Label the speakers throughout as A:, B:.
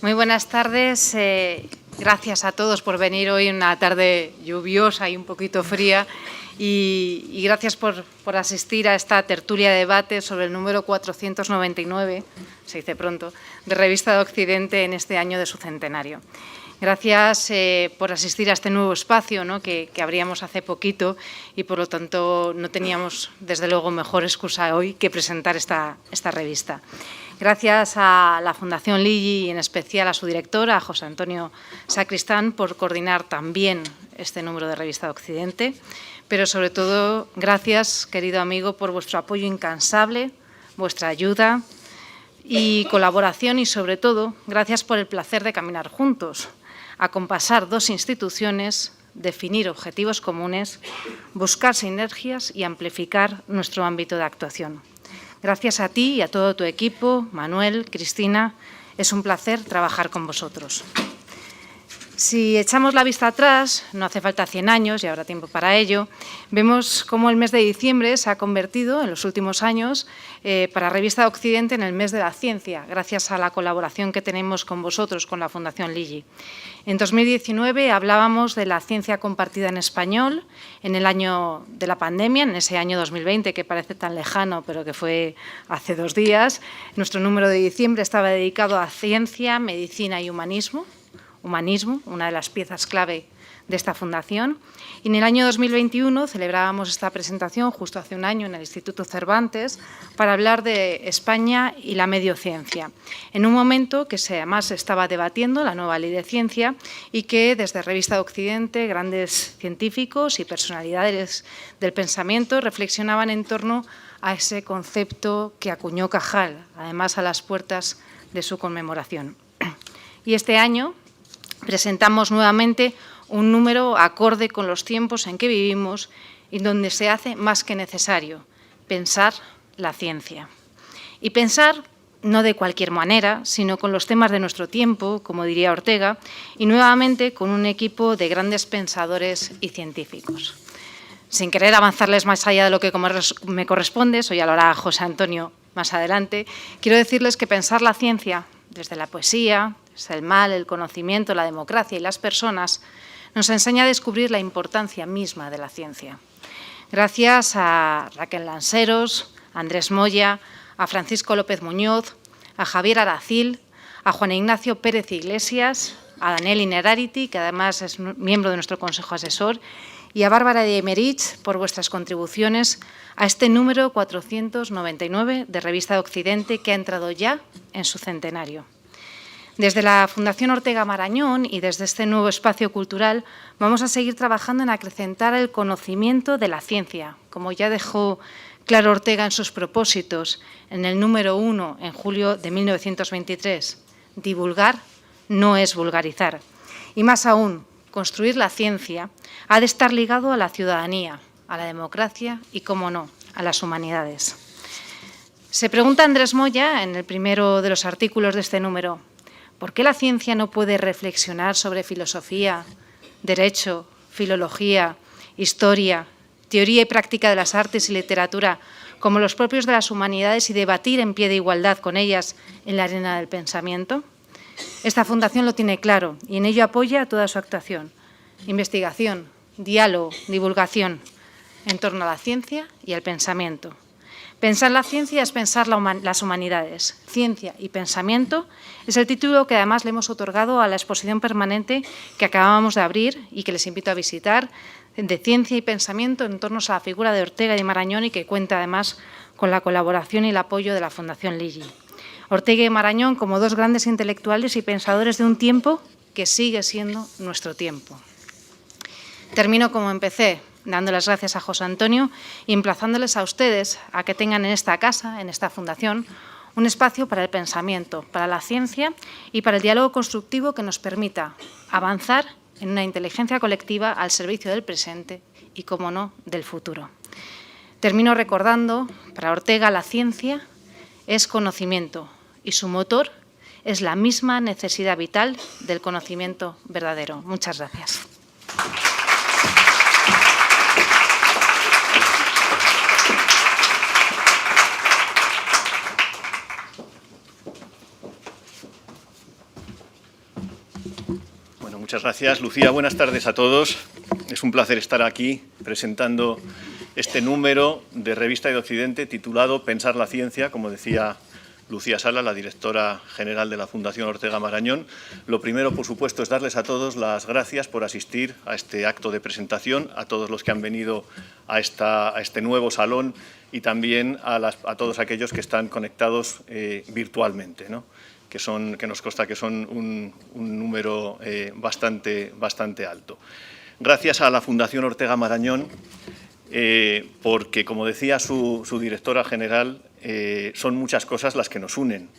A: Muy buenas tardes. Gracias a todos por venir hoy, una tarde lluviosa y un poquito fría. Y gracias por asistir a esta tertulia de debate sobre el número 499, se dice pronto, de Revista de Occidente en este año de su centenario. Gracias por asistir a este nuevo espacio, ¿no?, que abríamos hace poquito y, por lo tanto, no teníamos, desde luego, mejor excusa hoy que presentar esta revista. Gracias a la Fundación Ligi y, en especial, a su director, a José Antonio Sacristán, por coordinar también este número de Revista de Occidente. Pero, sobre todo, gracias, querido amigo, por vuestro apoyo incansable, vuestra ayuda y colaboración y, sobre todo, gracias por el placer de caminar juntos, acompasar dos instituciones, definir objetivos comunes, buscar sinergias y amplificar nuestro ámbito de actuación. Gracias a ti y a todo tu equipo, Manuel, Cristina, es un placer trabajar con vosotros. Si echamos la vista atrás, no hace falta 100 años y habrá tiempo para ello, vemos cómo el mes de diciembre se ha convertido en los últimos años para Revista de Occidente en el mes de la ciencia, gracias a la colaboración que tenemos con vosotros, con la Fundación Ligi. En 2019 hablábamos de la ciencia compartida en español, en el año de la pandemia, en ese año 2020 que parece tan lejano, pero que fue hace 2 días. Nuestro número de diciembre estaba dedicado a ciencia, medicina y humanismo, una de las piezas clave de esta fundación. Y en el año 2021 celebrábamos esta presentación justo hace un año en el Instituto Cervantes para hablar de España y la mediociencia, en un momento que además se estaba debatiendo la nueva ley de ciencia y que desde Revista de Occidente grandes científicos y personalidades del pensamiento reflexionaban en torno a ese concepto que acuñó Cajal, además a las puertas de su conmemoración. Y este año presentamos nuevamente un número acorde con los tiempos en que vivimos y donde se hace más que necesario pensar la ciencia. Y pensar no de cualquier manera, sino con los temas de nuestro tiempo, como diría Ortega, y nuevamente con un equipo de grandes pensadores y científicos. Sin querer avanzarles más allá de lo que me corresponde, eso ya lo hará José Antonio más adelante, quiero decirles que pensar la ciencia desde la poesía, desde el mal, el conocimiento, la democracia y las personas, nos enseña a descubrir la importancia misma de la ciencia. Gracias a Raquel Lanseros, a Andrés Moya, a Francisco López Muñoz, a Javier Aracil, a Juan Ignacio Pérez Iglesias, a Daniel Inerarity, que además es miembro de nuestro Consejo Asesor, y a Bárbara de Emerich por vuestras contribuciones a este número 499 de Revista de Occidente, que ha entrado ya en su centenario. Desde la Fundación Ortega Marañón y desde este nuevo espacio cultural vamos a seguir trabajando en acrecentar el conocimiento de la ciencia, como ya dejó claro Ortega en sus propósitos en el número 1 en julio de 1923. Divulgar no es vulgarizar. Y más aún, construir la ciencia ha de estar ligado a la ciudadanía, a la democracia y, cómo no, a las humanidades. Se pregunta Andrés Moya, en el primero de los artículos de este número, ¿por qué la ciencia no puede reflexionar sobre filosofía, derecho, filología, historia, teoría y práctica de las artes y literatura, como los propios de las humanidades, y debatir en pie de igualdad con ellas en la arena del pensamiento? Esta fundación lo tiene claro y en ello apoya toda su actuación. Investigación, diálogo, divulgación en torno a la ciencia y al pensamiento. Pensar la ciencia es pensar las humanidades. Ciencia y pensamiento es el título que además le hemos otorgado a la exposición permanente que acabamos de abrir y que les invito a visitar, de ciencia y pensamiento en torno a la figura de Ortega y Marañón, y que cuenta además con la colaboración y el apoyo de la Fundación Ligi. Ortega y Marañón como dos grandes intelectuales y pensadores de un tiempo que sigue siendo nuestro tiempo. Termino como empecé, dando las gracias a José Antonio y emplazándoles a ustedes a que tengan en esta casa, en esta fundación, un espacio para el pensamiento, para la ciencia y para el diálogo constructivo que nos permita avanzar en una inteligencia colectiva al servicio del presente y, cómo no, del futuro. Termino recordando, para Ortega la ciencia es conocimiento y su motor es la misma necesidad vital del conocimiento verdadero. Muchas gracias.
B: Muchas gracias, Lucía. Buenas tardes a todos. Es un placer estar aquí presentando este número de Revista de Occidente titulado Pensar la ciencia, como decía Lucía Sala, la directora general de la Fundación Ortega Marañón. Lo primero, por supuesto, es darles a todos las gracias por asistir a este acto de presentación, a todos los que han venido a este nuevo salón y también a todos aquellos que están conectados virtualmente, ¿no? que nos consta que son un número bastante alto. Gracias a la Fundación Ortega Marañón, porque, como decía su directora general, son muchas cosas las que nos unen.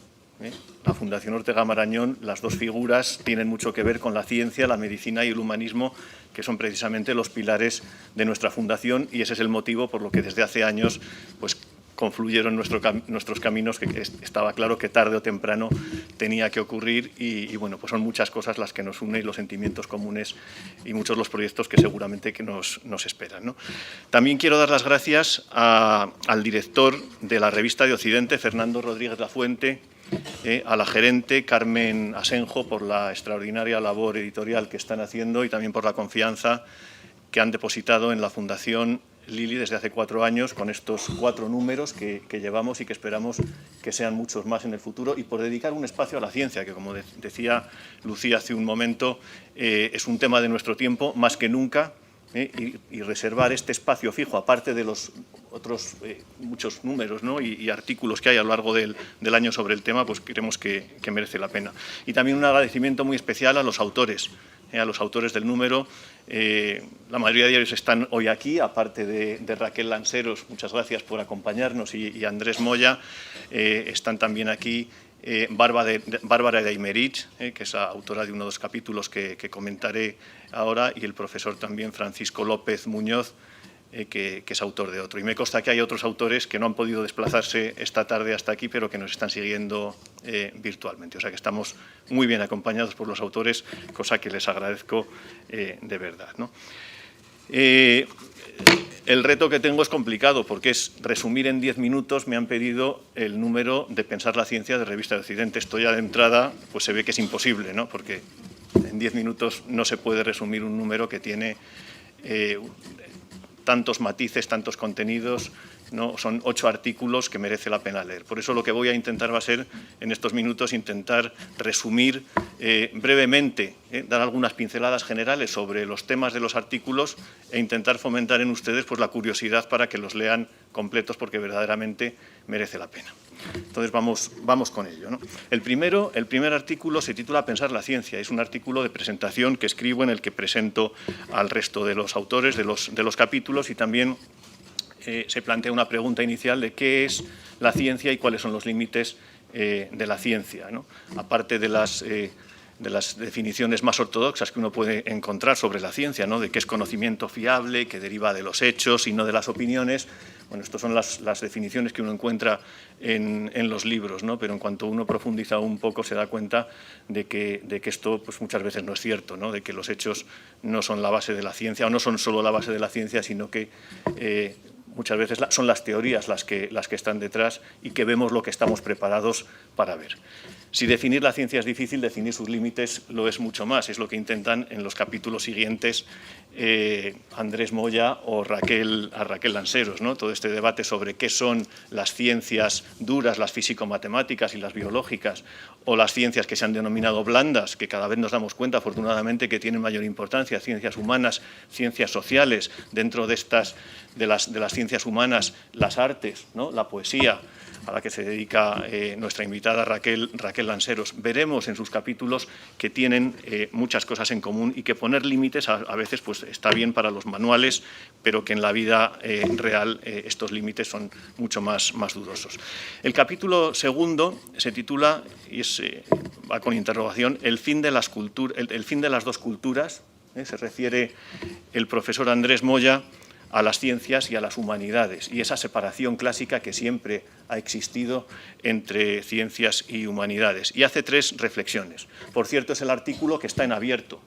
B: La Fundación Ortega Marañón, las dos figuras tienen mucho que ver con la ciencia, la medicina y el humanismo, que son precisamente los pilares de nuestra fundación, y ese es el motivo por lo que desde hace años pues, confluyeron nuestros caminos, que estaba claro que tarde o temprano tenía que ocurrir y bueno, pues son muchas cosas las que nos unen, los sentimientos comunes y muchos los proyectos que seguramente que nos esperan, ¿no? También quiero dar las gracias al director de la Revista de Occidente, Fernando Rodríguez Lafuente, a la gerente Carmen Asenjo por la extraordinaria labor editorial que están haciendo y también por la confianza que han depositado en la Fundación Lili desde hace 4 años con estos 4 números que llevamos y que esperamos que sean muchos más en el futuro, y por dedicar un espacio a la ciencia, que como decía Lucía hace un momento, es un tema de nuestro tiempo más que nunca, y reservar este espacio fijo, aparte de los otros muchos números, ¿no? y artículos que hay a lo largo del año sobre el tema, pues creemos que merece la pena. Y también un agradecimiento muy especial a los autores del número. La mayoría de ellos están hoy aquí, aparte de Raquel Lanseros, muchas gracias por acompañarnos, y Andrés Moya. Están también aquí Bárbara de Aymerich, que es la autora de uno de los capítulos que comentaré ahora, y el profesor también Francisco López Muñoz, que es autor de otro. Y me consta que hay otros autores que no han podido desplazarse esta tarde hasta aquí, pero que nos están siguiendo virtualmente. O sea que estamos muy bien acompañados por los autores, cosa que les agradezco de verdad, ¿no? El reto que tengo es complicado porque es resumir en 10 minutos. Me han pedido el número de Pensar la ciencia de Revista de Occidente. Esto ya de entrada pues se ve que es imposible, ¿no? Porque en 10 minutos no se puede resumir un número que tiene tantos matices, tantos contenidos, ¿no? Son 8 artículos que merece la pena leer. Por eso lo que voy a intentar va a ser, en estos minutos, intentar resumir brevemente, dar algunas pinceladas generales sobre los temas de los artículos e intentar fomentar en ustedes pues, la curiosidad para que los lean completos, porque verdaderamente merece la pena. Entonces vamos con ello, ¿no? El primer artículo se titula Pensar la ciencia. Es un artículo de presentación que escribo en el que presento al resto de los autores de los capítulos, y también se plantea una pregunta inicial de qué es la ciencia y cuáles son los límites de la ciencia, ¿no? Aparte de las definiciones más ortodoxas que uno puede encontrar sobre la ciencia, ¿no? De qué es conocimiento fiable, que deriva de los hechos y no de las opiniones. Bueno, estas son las definiciones que uno encuentra en los libros, ¿no? Pero en cuanto uno profundiza un poco se da cuenta de que esto pues, muchas veces no es cierto, ¿no? De que los hechos no son la base de la ciencia, o no son solo la base de la ciencia, sino que muchas veces son las teorías las que están detrás, y que vemos lo que estamos preparados para ver. Si definir la ciencia es difícil, definir sus límites lo es mucho más. Es lo que intentan en los capítulos siguientes Andrés Moya o Raquel Lanseros, ¿no? Todo este debate sobre qué son las ciencias duras, las físico-matemáticas y las biológicas, o las ciencias que se han denominado blandas, que cada vez nos damos cuenta, afortunadamente, que tienen mayor importancia: ciencias humanas, ciencias sociales. Dentro de las ciencias humanas, las artes, ¿no? La poesía, a la que se dedica nuestra invitada Raquel Lanseros. Veremos en sus capítulos que tienen muchas cosas en común, y que poner límites a veces pues, está bien para los manuales, pero que en la vida real estos límites son mucho más dudosos. El capítulo segundo se titula, y va con interrogación, el fin de las dos culturas. Se refiere el profesor Andrés Moya a las ciencias y a las humanidades, y esa separación clásica que siempre ha existido entre ciencias y humanidades. Y hace 3 reflexiones. Por cierto, es el artículo que está en abierto.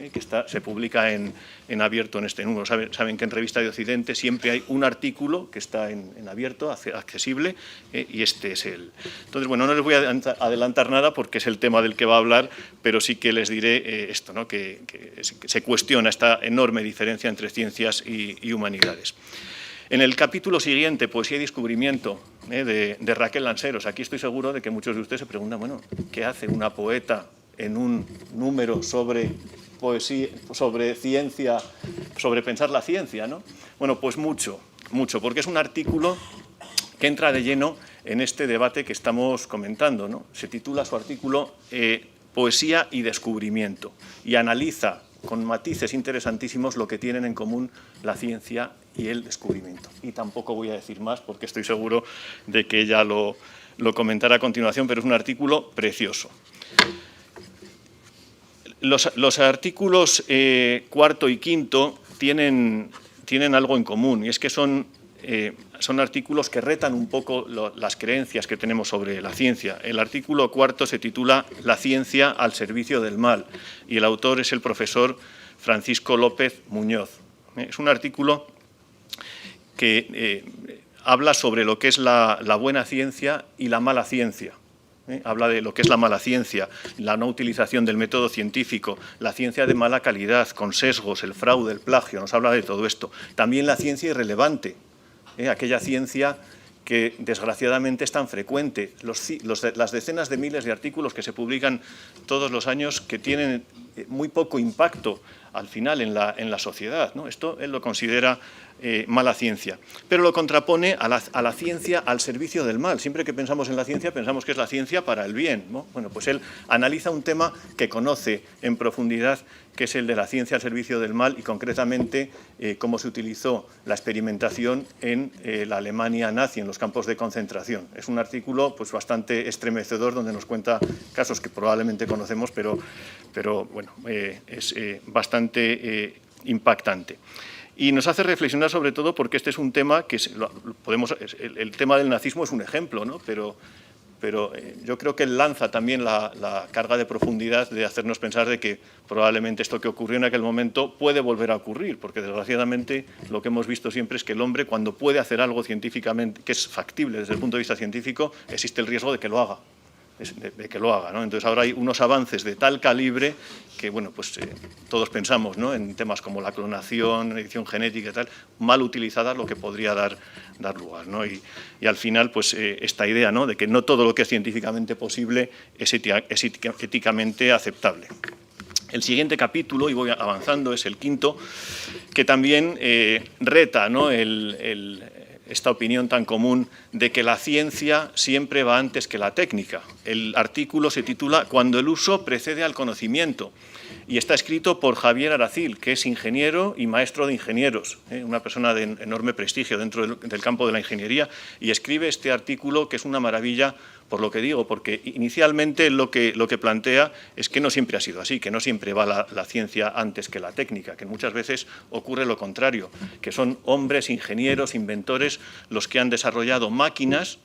B: que se publica en abierto en este número. Saben que en Revista de Occidente siempre hay un artículo que está en abierto, accesible, y este es el. Entonces, bueno, no les voy a adelantar nada porque es el tema del que va a hablar, pero sí que les diré esto, ¿no? que se cuestiona esta enorme diferencia entre ciencias y humanidades. En el capítulo siguiente, Poesía y descubrimiento, de Raquel Lanceros, aquí estoy seguro de que muchos de ustedes se preguntan, bueno, ¿qué hace una poeta en un número sobre poesía, sobre ciencia, sobre pensar la ciencia, ¿no? Bueno, pues mucho, porque es un artículo que entra de lleno en este debate que estamos comentando, ¿no? Se titula su artículo Poesía y descubrimiento y analiza con matices interesantísimos lo que tienen en común la ciencia y el descubrimiento. Y tampoco voy a decir más porque estoy seguro de que ella lo comentará a continuación, pero es un artículo precioso. Los artículos cuarto y quinto tienen algo en común, y es que son artículos que retan un poco las creencias que tenemos sobre la ciencia. El artículo cuarto se titula La ciencia al servicio del mal, y el autor es el profesor Francisco López Muñoz. Es un artículo que habla sobre lo que es la buena ciencia y la mala ciencia. Habla de lo que es la mala ciencia, la no utilización del método científico, la ciencia de mala calidad, con sesgos, el fraude, el plagio, nos habla de todo esto. También la ciencia irrelevante, aquella ciencia que desgraciadamente es tan frecuente. Las decenas de miles de artículos que se publican todos los años que tienen muy poco impacto al final en la sociedad, ¿no? Esto él lo considera mala ciencia, pero lo contrapone a la ciencia al servicio del mal. Siempre que pensamos en la ciencia, pensamos que es la ciencia para el bien, ¿no? Bueno, pues él analiza un tema que conoce en profundidad, que es el de la ciencia al servicio del mal, y concretamente cómo se utilizó la experimentación en la Alemania nazi, en los campos de concentración. Es un artículo pues bastante estremecedor, donde nos cuenta casos que probablemente conocemos, pero bueno, es bastante impactante. Y nos hace reflexionar sobre todo porque este es un tema que el tema del nazismo es un ejemplo, ¿no? Pero yo creo que él lanza también la carga de profundidad de hacernos pensar de que probablemente esto que ocurrió en aquel momento puede volver a ocurrir, porque desgraciadamente lo que hemos visto siempre es que el hombre, cuando puede hacer algo científicamente que es factible desde el punto de vista científico, existe el riesgo de que lo haga. ¿No? Entonces ahora hay unos avances de tal calibre que, bueno, pues todos pensamos, ¿no?, en temas como la clonación, edición genética y tal, mal utilizadas, lo que podría dar lugar, ¿no? Y al final, pues esta idea, ¿no?, de que no todo lo que es científicamente posible es éticamente aceptable. El siguiente capítulo, y voy avanzando, es el quinto, que también reta, ¿no?, esta opinión tan común de que la ciencia siempre va antes que la técnica. El artículo se titula Cuando el uso precede al conocimiento, y está escrito por Javier Aracil, que es ingeniero y maestro de ingenieros, una persona de enorme prestigio dentro del campo de la ingeniería, y escribe este artículo que es una maravilla, por lo que digo, porque inicialmente lo que plantea es que no siempre ha sido así, que no siempre va la ciencia antes que la técnica, que muchas veces ocurre lo contrario, que son hombres, ingenieros, inventores, los que han desarrollado máquinas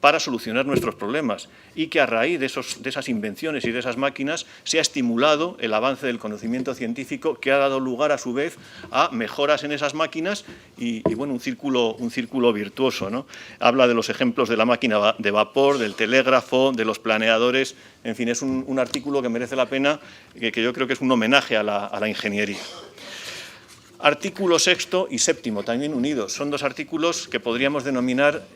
B: para solucionar nuestros problemas, y que a raíz de esas invenciones y de esas máquinas se ha estimulado el avance del conocimiento científico, que ha dado lugar a su vez a mejoras en esas máquinas y bueno, un círculo virtuoso, ¿no? Habla de los ejemplos de la máquina de vapor, del telégrafo, de los planeadores. En fin, es un artículo que merece la pena, que yo creo que es un homenaje a la ingeniería. Artículo sexto y séptimo, también unidos. Son dos artículos que podríamos denominar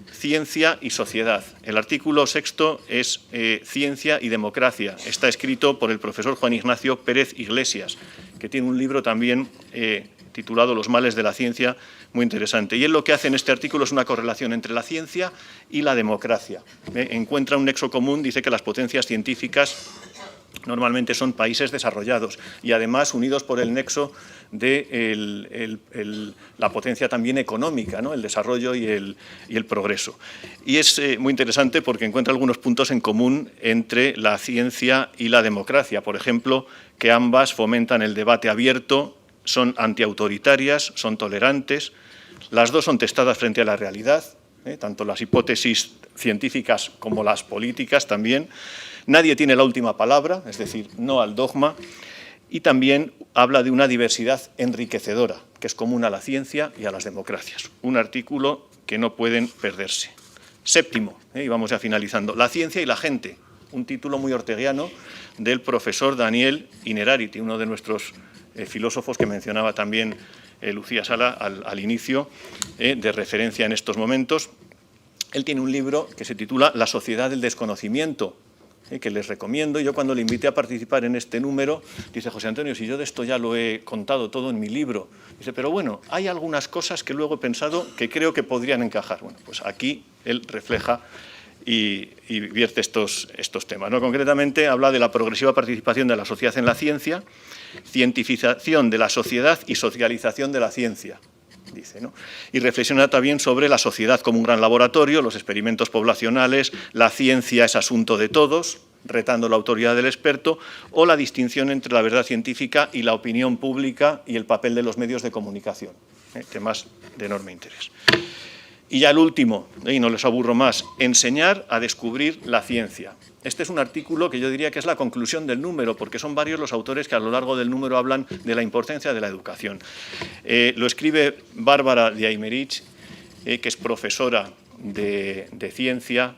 B: Ciencia y sociedad. El artículo sexto es Ciencia y democracia. Está escrito por el profesor Juan Ignacio Pérez Iglesias, que tiene un libro también titulado Los males de la ciencia, muy interesante. Y él lo que hace en este artículo es una correlación entre la ciencia y la democracia. Encuentra un nexo común, dice que las potencias científicas normalmente son países desarrollados y además unidos por el nexo de la potencia también económica, ¿no?, el desarrollo y el progreso. Y es muy interesante porque encuentra algunos puntos en común entre la ciencia y la democracia. Por ejemplo, que ambas fomentan el debate abierto, son antiautoritarias, son tolerantes, las dos son testadas frente a la realidad, tanto las hipótesis científicas como las políticas también. Nadie tiene la última palabra, es decir, no al dogma, y también habla de una diversidad enriquecedora, que es común a la ciencia y a las democracias. Un artículo que no pueden perderse. Séptimo, y vamos ya finalizando, la ciencia y la gente, un título muy orteguiano del profesor Daniel Innerarity, uno de nuestros filósofos que mencionaba también Lucía Sala al inicio, de referencia en estos momentos. Él tiene un libro que se titula La sociedad del desconocimiento, que les recomiendo. Yo cuando le invité a participar en este número, dice: José Antonio, si yo de esto ya lo he contado todo en mi libro. Dice: pero bueno, hay algunas cosas que luego he pensado que creo que podrían encajar. Bueno, pues aquí él refleja y vierte estos temas, ¿no? Concretamente habla de la progresiva participación de la sociedad en la ciencia, cientificación de la sociedad y socialización de la ciencia, dice, ¿no? Y reflexiona también sobre la sociedad como un gran laboratorio, los experimentos poblacionales, la ciencia es asunto de todos, retando la autoridad del experto, o la distinción entre la verdad científica y la opinión pública y el papel de los medios de comunicación, temas de enorme interés. Y ya el último, y no les aburro más, enseñar a descubrir la ciencia. Este es un artículo que yo diría que es la conclusión del número, porque son varios los autores que a lo largo del número hablan de la importancia de la educación. Lo escribe Bárbara de Aymerich, que es profesora de ciencia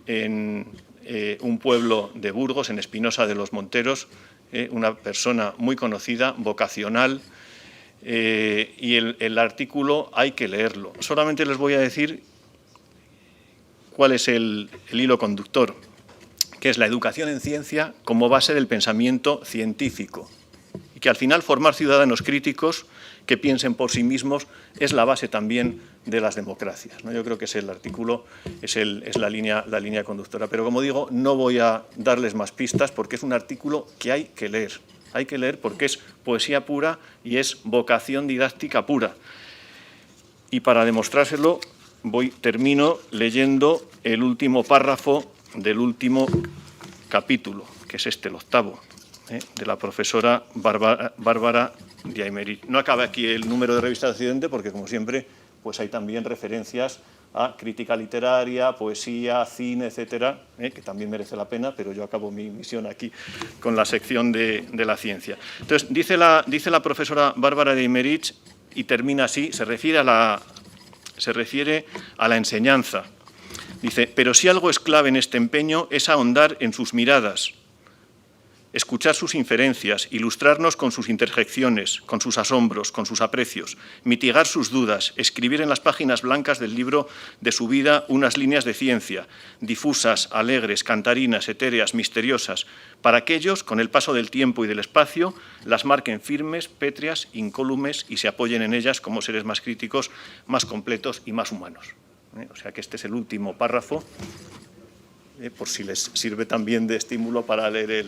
B: en un pueblo de Burgos, en Espinosa de los Monteros, una persona muy conocida, vocacional, y el artículo hay que leerlo. Solamente les voy a decir cuál es el hilo conductor, que es la educación en ciencia como base del pensamiento científico, y que al final formar ciudadanos críticos que piensen por sí mismos es la base también de las democracias, ¿no? Yo creo que es el artículo, es la línea conductora. Pero como digo, no voy a darles más pistas porque es un artículo que hay que leer. Hay que leer porque es poesía pura y es vocación didáctica pura. Y para demostrárselo, termino leyendo el último párrafo del último capítulo, que es el octavo, de la profesora Bárbara de Aymerich. No acaba aquí el número de Revista de Occidente porque, como siempre, pues hay también referencias a crítica literaria, poesía, cine, etcétera, que también merece la pena, pero yo acabo mi misión aquí con la sección de la ciencia. Entonces, dice la profesora Bárbara de Aymerich, y termina así, se refiere a la enseñanza. Dice: pero si algo es clave en este empeño es ahondar en sus miradas, escuchar sus inferencias, ilustrarnos con sus interjecciones, con sus asombros, con sus aprecios, mitigar sus dudas, escribir en las páginas blancas del libro de su vida unas líneas de ciencia, difusas, alegres, cantarinas, etéreas, misteriosas, para que ellos, con el paso del tiempo y del espacio, las marquen firmes, pétreas, incólumes y se apoyen en ellas como seres más críticos, más completos y más humanos. O sea que este es el último párrafo, por si les sirve también de estímulo para leer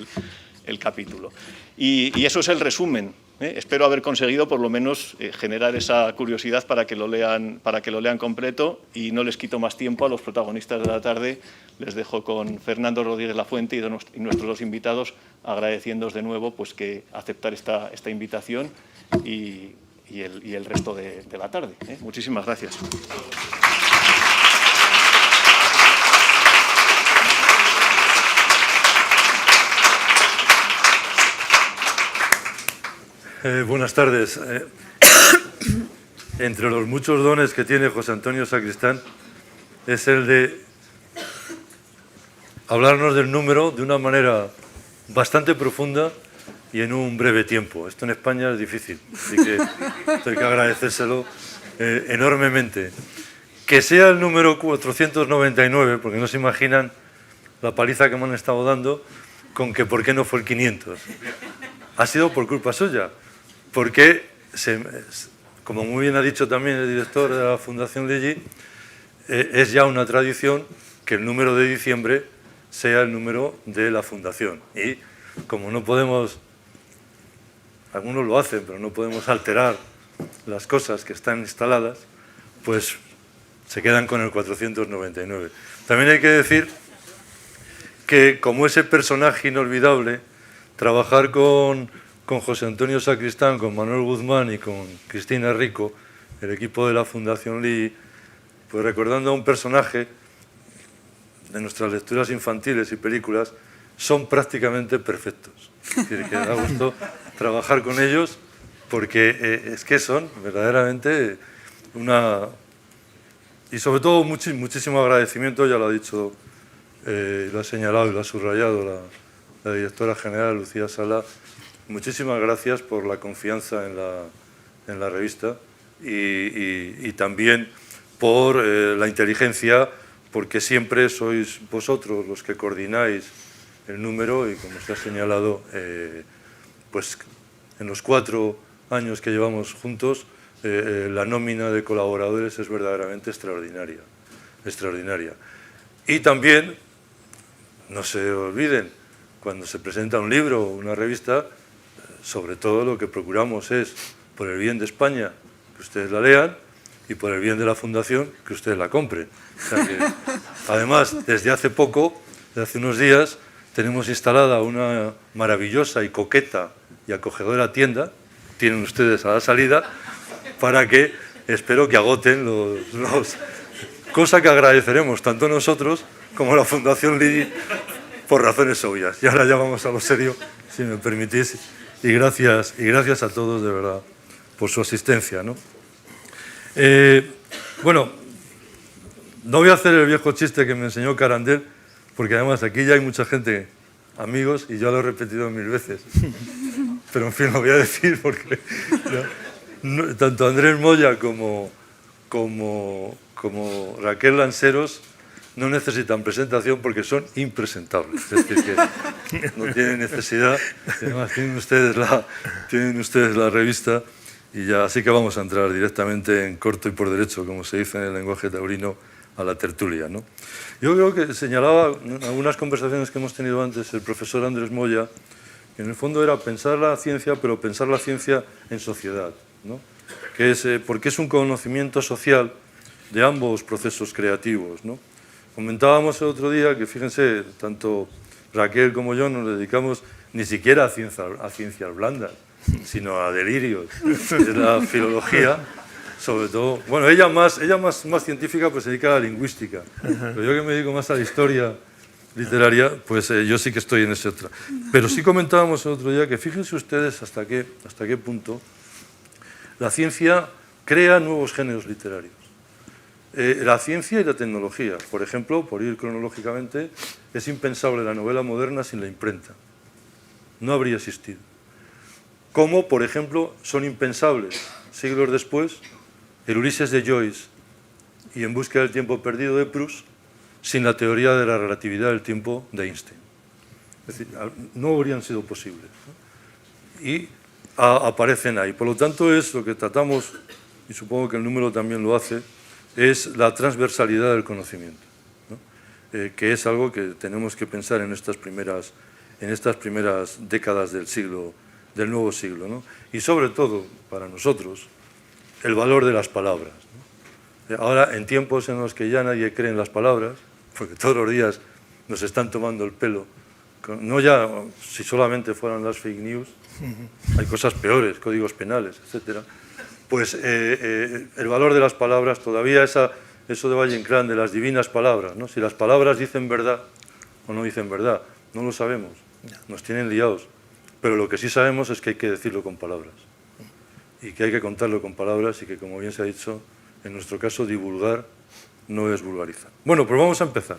B: el capítulo. Y eso es el resumen. Espero haber conseguido por lo menos generar esa curiosidad para que lo lean completo, y no les quito más tiempo a los protagonistas de la tarde. Les dejo con Fernando Rodríguez Lafuente y nuestros dos invitados, agradeciéndoos de nuevo pues que aceptar esta invitación y el resto de la tarde. Muchísimas gracias.
C: Buenas tardes. Entre los muchos dones que tiene José Antonio Sacristán es el de hablarnos del número de una manera bastante profunda y en un breve tiempo. Esto en España es difícil, así que esto hay que agradecérselo enormemente. Que sea el número 499, porque no se imaginan la paliza que me han estado dando con que por qué no fue el 500. Ha sido por culpa suya. Porque, como muy bien ha dicho también el director de la Fundación Ligi, es ya una tradición que el número de diciembre sea el número de la Fundación. Y como no podemos, algunos lo hacen, pero no podemos alterar las cosas que están instaladas, pues se quedan con el 499. También hay que decir que, como ese personaje inolvidable, trabajar con José Antonio Sacristán, con Manuel Guzmán y con Cristina Rico, el equipo de la Fundación Ligi, pues recordando a un personaje de nuestras lecturas infantiles y películas, son prácticamente perfectos. Es decir, que da gusto trabajar con ellos porque es que son verdaderamente una... Y sobre todo muchísimo agradecimiento, ya lo ha dicho, lo ha señalado y lo ha subrayado la directora general Lucía Sala. Muchísimas gracias por la confianza en la revista y también por la inteligencia, porque siempre sois vosotros los que coordináis el número y, como se ha señalado, pues en los 4 años que llevamos juntos, la nómina de colaboradores es verdaderamente extraordinaria, extraordinaria. Y también, no se olviden, cuando se presenta un libro o una revista, sobre todo lo que procuramos es, por el bien de España, que ustedes la lean, y por el bien de la Fundación, que ustedes la compren. O sea que, además, desde hace poco, desde hace unos días, tenemos instalada una maravillosa y coqueta y acogedora tienda, tienen ustedes a la salida, para que, espero que agoten cosa que agradeceremos tanto nosotros como la Fundación Lidi, por razones obvias. Y ahora ya vamos a lo serio, si me permitís, y gracias a todos, de verdad, por su asistencia, ¿no? Bueno, no voy a hacer el viejo chiste que me enseñó Carandel, porque además aquí ya hay mucha gente, amigos, y yo lo he repetido 1000 veces. Pero en fin, lo voy a decir porque tanto Andrés Moya como Raquel Lanceros no necesitan presentación porque son impresentables. Es decir, que no tienen necesidad. Además, tienen ustedes la revista y ya, así que vamos a entrar directamente en corto y por derecho, como se dice en el lenguaje taurino, a la tertulia, ¿no? Yo creo que señalaba en algunas conversaciones que hemos tenido antes el profesor Andrés Moya, que en el fondo era pensar la ciencia, pero pensar la ciencia en sociedad, ¿no? Que es, porque es un conocimiento social de ambos procesos creativos, ¿no? Comentábamos el otro día que, fíjense, tanto Raquel como yo nos dedicamos ni siquiera a ciencias blandas, sino a delirios. Es la filología, sobre todo. Bueno, ella más científica, pues se dedica a la lingüística. Pero yo, que me dedico más a la historia literaria, pues yo sí que estoy en ese otra. Pero sí comentábamos el otro día que, fíjense ustedes hasta qué punto la ciencia crea nuevos géneros literarios. La ciencia y la tecnología, por ejemplo, por ir cronológicamente, es impensable la novela moderna sin la imprenta. No habría existido. Como, por ejemplo, son impensables, siglos después, el Ulises de Joyce y En busca del tiempo perdido de Proust, sin la teoría de la relatividad del tiempo de Einstein. Es decir, no habrían sido posibles, ¿no? Y aparecen ahí. Por lo tanto, es lo que tratamos, y supongo que el número también lo hace, es la transversalidad del conocimiento, ¿no? Que es algo que tenemos que pensar en estas primeras décadas del nuevo siglo, ¿no? Y sobre todo, para nosotros, el valor de las palabras, ¿no? Ahora, en tiempos en los que ya nadie cree en las palabras, porque todos los días nos están tomando el pelo, no ya si solamente fueran las fake news, hay cosas peores, códigos penales, etcétera. Pues el valor de las palabras, todavía eso de Valle Inclán, de las divinas palabras, ¿no? Si las palabras dicen verdad o no dicen verdad, no lo sabemos, nos tienen liados. Pero lo que sí sabemos es que hay que decirlo con palabras y que hay que contarlo con palabras y que, como bien se ha dicho, en nuestro caso, divulgar no es vulgarizar. Bueno, pues vamos a empezar.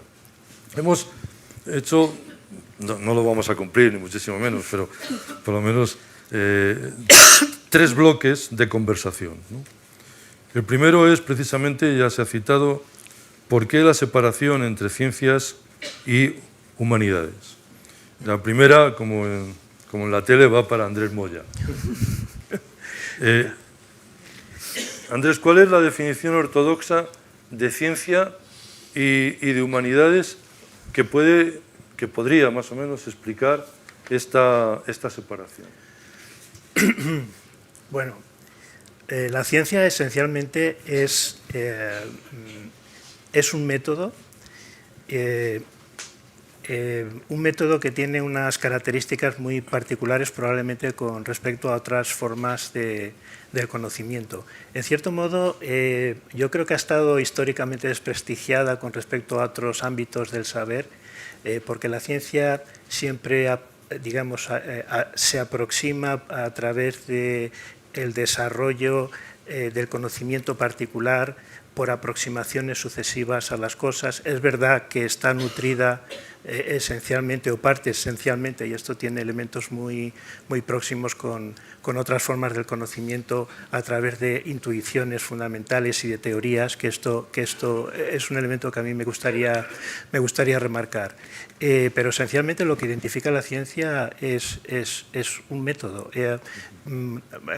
C: Hemos hecho, no lo vamos a cumplir, ni muchísimo menos, pero por lo menos 3 bloques de conversación, ¿no? El primero es, precisamente, ya se ha citado, ¿por qué la separación entre ciencias y humanidades? La primera, como en la tele, va para Andrés Moya. Andrés, ¿cuál es la definición ortodoxa de ciencia y de humanidades que podría más o menos explicar esta separación?
D: Bueno, la ciencia esencialmente es un método que tiene unas características muy particulares probablemente con respecto a otras formas de conocimiento. En cierto modo, yo creo que ha estado históricamente desprestigiada con respecto a otros ámbitos del saber, porque la ciencia siempre, digamos, se aproxima a través del desarrollo del conocimiento particular por aproximaciones sucesivas a las cosas. Es verdad que está nutrida esencialmente o parte esencialmente, y esto tiene elementos muy próximos con otras formas del conocimiento a través de intuiciones fundamentales y de teorías, que esto es un elemento que a mí me gustaría remarcar. Pero esencialmente lo que identifica la ciencia es un método.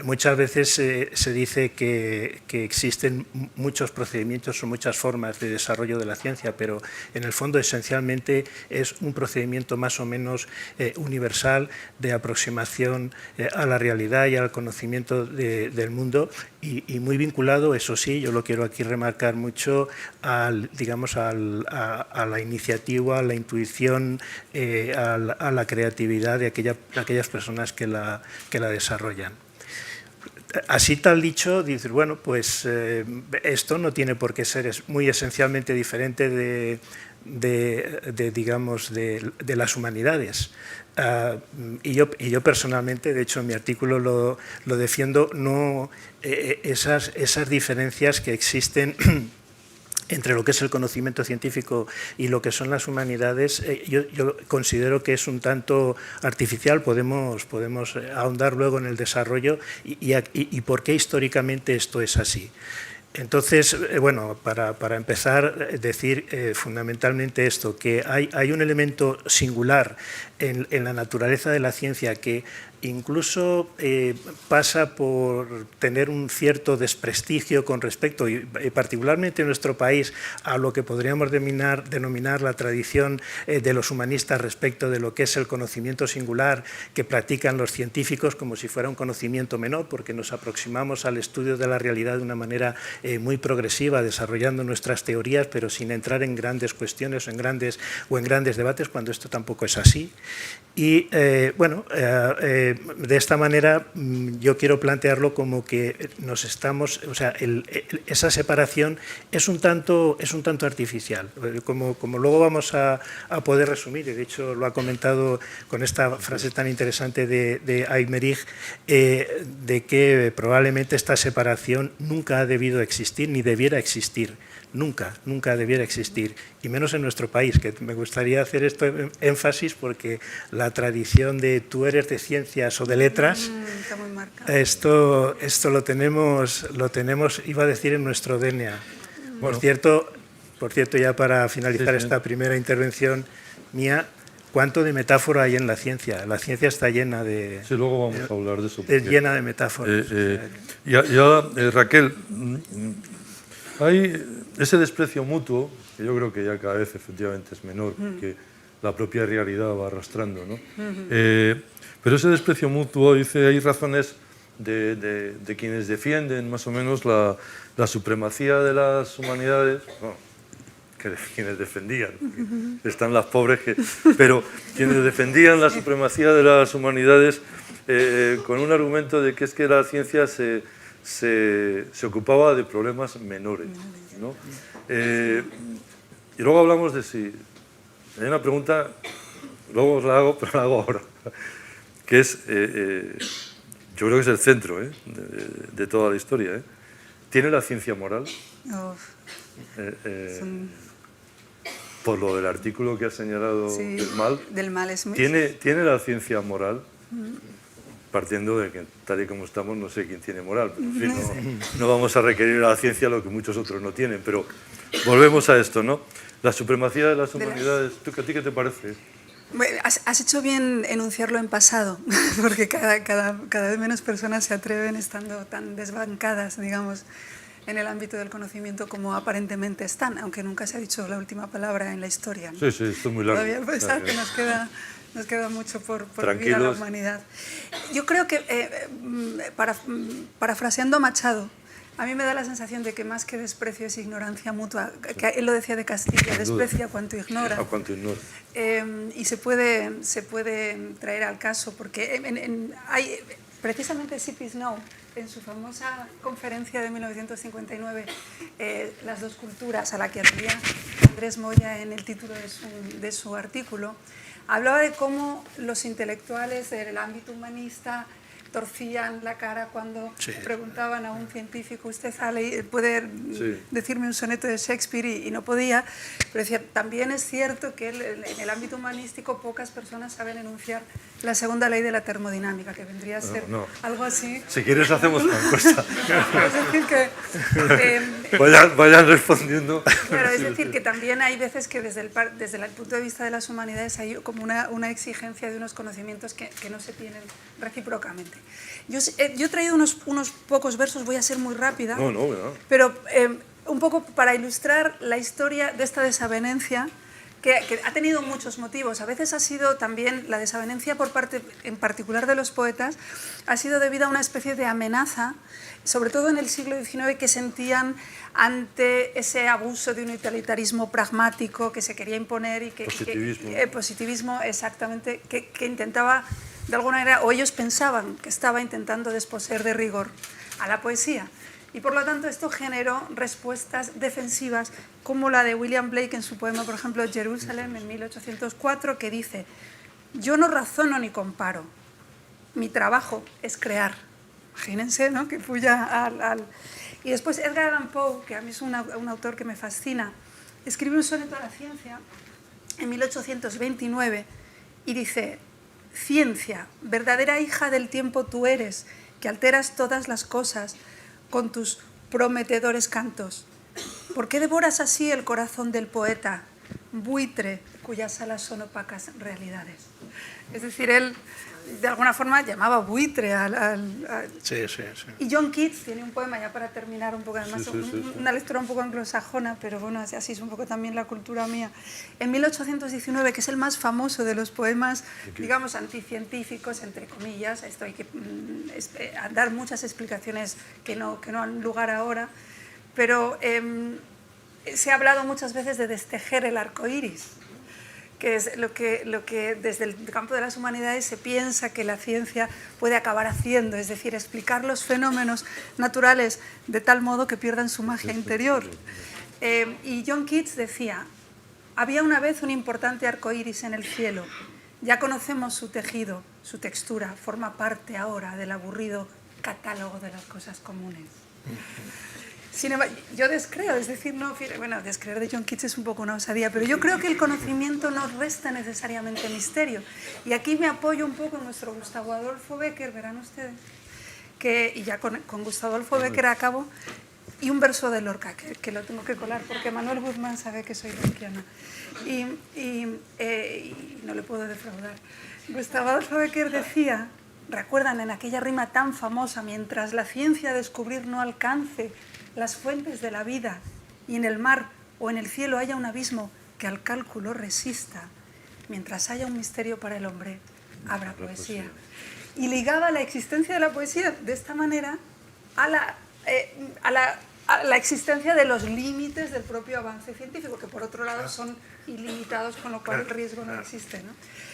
D: Muchas veces se dice que existen muchos procedimientos o muchas formas de desarrollo de la ciencia, pero en el fondo esencialmente es un procedimiento más o menos universal de aproximación a la realidad y al conocimiento del mundo, y muy vinculado, eso sí, yo lo quiero aquí remarcar mucho, digamos, a la iniciativa, a la intuición, a la creatividad de aquellas personas que la desarrollan. Así tal dicho, dices, bueno, pues esto no tiene por qué ser muy esencialmente diferente de las humanidades. Y yo personalmente, de hecho en mi artículo lo defiendo, no esas diferencias que existen entre lo que es el conocimiento científico y lo que son las humanidades, yo considero que es un tanto artificial. Podemos ahondar luego en el desarrollo y por qué históricamente esto es así. Entonces, bueno, para empezar, decir fundamentalmente esto, que hay un elemento singular en la naturaleza de la ciencia que incluso pasa por tener un cierto desprestigio con respecto, y particularmente en nuestro país, a lo que podríamos denominar la tradición de los humanistas respecto de lo que es el conocimiento singular que practican los científicos, como si fuera un conocimiento menor, porque nos aproximamos al estudio de la realidad de una manera muy progresiva, desarrollando nuestras teorías, pero sin entrar en grandes cuestiones o en grandes debates, cuando esto tampoco es así. Y bueno, de esta manera yo quiero plantearlo como que nos estamos, o sea, esa separación es un tanto artificial, como luego vamos a poder resumir, y de hecho lo ha comentado con esta frase tan interesante de Aymerich, de que probablemente esta separación nunca ha debido existir ni debiera existir. Nunca debiera existir, y menos en nuestro país, que me gustaría hacer esto énfasis porque la tradición de tú eres de ciencias o de letras,
E: está muy marcado.
D: Esto lo tenemos, iba a decir, en nuestro DNA. Por cierto, ya para finalizar esta primera intervención mía, ¿cuánto de metáfora hay en la ciencia? La ciencia está llena de...
C: Sí, luego vamos a hablar de eso.
D: Llena de metáforas.
C: Raquel, hay ese desprecio mutuo, que yo creo que ya cada vez efectivamente es menor, porque la propia realidad va arrastrando, ¿no? Pero ese desprecio mutuo, dice, hay razones de quienes defienden más o menos la supremacía de las humanidades, bueno, que quienes defendían, están las pobres, pero quienes defendían la supremacía de las humanidades con un argumento de que es que la ciencia se ocupaba de problemas menores, ¿no? Y luego hablamos de si... Hay una pregunta, luego os la hago, pero la hago ahora, que es, yo creo que es el centro de toda la historia. ¿Tiene la ciencia moral? Por lo del artículo que has señalado, sí,
E: del mal es muy...
C: ¿Tiene la ciencia moral? Partiendo de que, tal y como estamos, no sé quién tiene moral, pero en fin, no vamos a requerir a la ciencia lo que muchos otros no tienen, pero volvemos a esto, ¿no? La supremacía de las humanidades, ¿a ti qué te parece?
E: Bueno, has hecho bien enunciarlo en pasado, porque cada vez menos personas se atreven estando tan desbancadas, digamos, en el ámbito del conocimiento como aparentemente están, aunque nunca se ha dicho la última palabra en la historia, ¿no?
C: Sí, esto es muy largo.
E: Todavía pensar que nos queda mucho por vivir a la humanidad. Yo creo que, parafraseando a Machado, a mí me da la sensación de que más que desprecio es ignorancia mutua, que él lo decía de Castilla, desprecia a cuanto ignora. Y se puede traer al caso, porque hay precisamente Cipis No, en su famosa conferencia de 1959, Las dos culturas, a la que aludía Andrés Moya en el título de su artículo, hablaba de cómo los intelectuales del ámbito humanista torcían la cara cuando preguntaban a un científico, ¿usted puede decirme un soneto de Shakespeare? Y no podía, pero decía, también es cierto que en el ámbito humanístico pocas personas saben enunciar la segunda ley de la termodinámica, que vendría a ser algo así.
C: Si quieres hacemos una encuesta.
E: Es decir que...
C: vayan respondiendo.
E: Claro, es decir que también hay veces que desde el punto de vista de las humanidades hay como una exigencia de unos conocimientos que no se tienen recíprocamente. Yo he traído unos pocos versos, voy a ser muy rápida, pero un poco para ilustrar la historia de esta desavenencia que ha tenido muchos motivos. A veces ha sido también la desavenencia por parte, en particular de los poetas, ha sido debido a una especie de amenaza, sobre todo en el siglo XIX, que sentían ante ese abuso de un utilitarismo pragmático que se quería imponer y positivismo, exactamente, que intentaba, de alguna manera, o ellos pensaban que estaba intentando desposeer de rigor a la poesía. Y por lo tanto esto generó respuestas defensivas como la de William Blake en su poema, por ejemplo, Jerusalem, en 1804, que dice: yo no razono ni comparo, mi trabajo es crear. Imagínense, ¿no?, que fuya al... Y después Edgar Allan Poe, que a mí es un autor que me fascina, escribe un soneto a la ciencia en 1829 y dice: ciencia, verdadera hija del tiempo tú eres, que alteras todas las cosas con tus prometedores cantos. ¿Por qué devoras así el corazón del poeta, buitre cuyas alas son opacas realidades? Es decir, él de alguna forma llamaba buitre
D: Sí.
E: Y John Keats tiene un poema, ya para terminar un poco, además una lectura un poco anglosajona, pero bueno, así es un poco también la cultura mía, en 1819, que es el más famoso de los poemas, digamos, anticientíficos, entre comillas. Esto hay que dar muchas explicaciones que no han lugar ahora, pero se ha hablado muchas veces de destejer el arco iris, que es lo que desde el campo de las humanidades se piensa que la ciencia puede acabar haciendo, es decir, explicar los fenómenos naturales de tal modo que pierdan su magia interior. Y John Keats decía: había una vez un importante arco iris en el cielo, ya conocemos su tejido, su textura, forma parte ahora del aburrido catálogo de las cosas comunes. Sin embargo, yo descreo, es decir, descreer de John Keats es un poco una osadía, pero yo creo que el conocimiento no resta necesariamente misterio. Y aquí me apoyo un poco en nuestro Gustavo Adolfo Bécquer, verán ustedes, y ya con Gustavo Adolfo Bécquer acabo, y un verso de Lorca, que lo tengo que colar, porque Manuel Guzmán sabe que soy lorquiana, y no le puedo defraudar. Gustavo Adolfo Bécquer decía, recuerdan en aquella rima tan famosa: mientras la ciencia descubrir no alcance las fuentes de la vida, y en el mar o en el cielo haya un abismo que al cálculo resista, mientras haya un misterio para el hombre, habrá poesía. Y ligaba la existencia de la poesía de esta manera a la existencia de los límites del propio avance científico, que por otro lado son ilimitados, con lo cual el riesgo no existe, ¿no?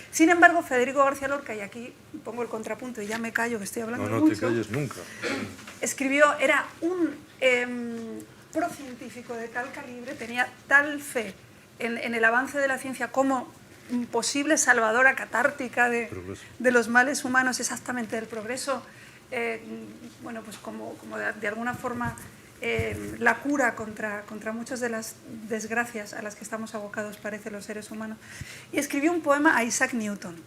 E: Sin embargo, Federico García Lorca, y aquí pongo el contrapunto y ya me callo, que estoy hablando mucho.
C: No te calles nunca.
E: Era un procientífico de tal calibre, tenía tal fe en el avance de la ciencia como posible salvadora catártica de los males humanos, exactamente del progreso, pues como de alguna forma la cura contra muchas de las desgracias a las que estamos abocados, parece, los seres humanos. Y escribió un poema a Isaac Newton,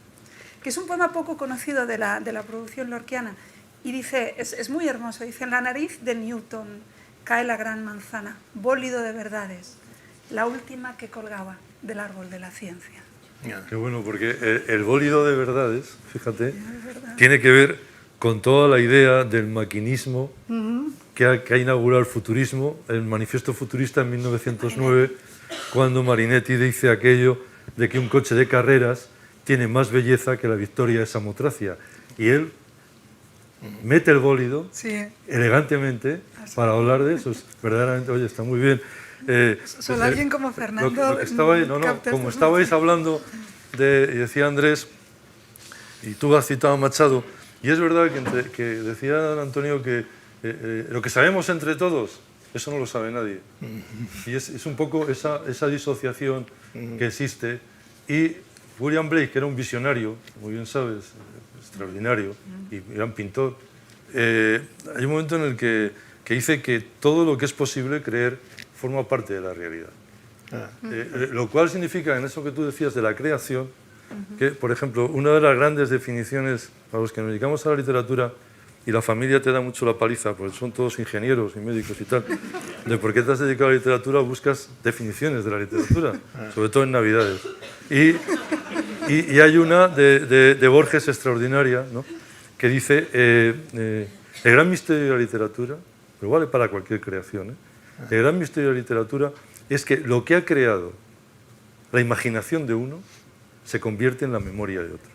E: que es un poema poco conocido de la producción lorquiana, y dice, es muy hermoso, dice: en la nariz de Newton cae la gran manzana, bólido de verdades, la última que colgaba del árbol de la ciencia.
C: Qué bueno, porque el bólido de verdades, fíjate, tiene que ver con toda la idea del maquinismo que ha inaugurado el futurismo, el manifiesto futurista en 1909, cuando Marinetti dice aquello de que un coche de carreras tiene más belleza que la victoria de Samotracia. Y él mete el bólido elegantemente para hablar de eso. Verdaderamente, oye, está muy bien.
E: Solo alguien como Fernando...
C: como estabais hablando y decía Andrés, y tú has citado a Machado, Y es verdad que decía Antonio que lo que sabemos entre todos, eso no lo sabe nadie. Y es un poco esa disociación que existe. Y William Blake, que era un visionario, muy bien sabes, extraordinario, y gran pintor, hay un momento en el que dice que todo lo que es posible creer forma parte de la realidad. Lo cual significa, en eso que tú decías de la creación, que, por ejemplo, una de las grandes definiciones para los que nos dedicamos a la literatura, y la familia te da mucho la paliza, porque son todos ingenieros y médicos y tal, de por qué te has dedicado a la literatura, buscas definiciones de la literatura, sobre todo en Navidades. Y hay una de Borges extraordinaria, ¿no?, que dice, el gran misterio de la literatura, pero vale para cualquier creación, el gran misterio de la literatura es que lo que ha creado la imaginación de uno se convierte en la memoria de otro.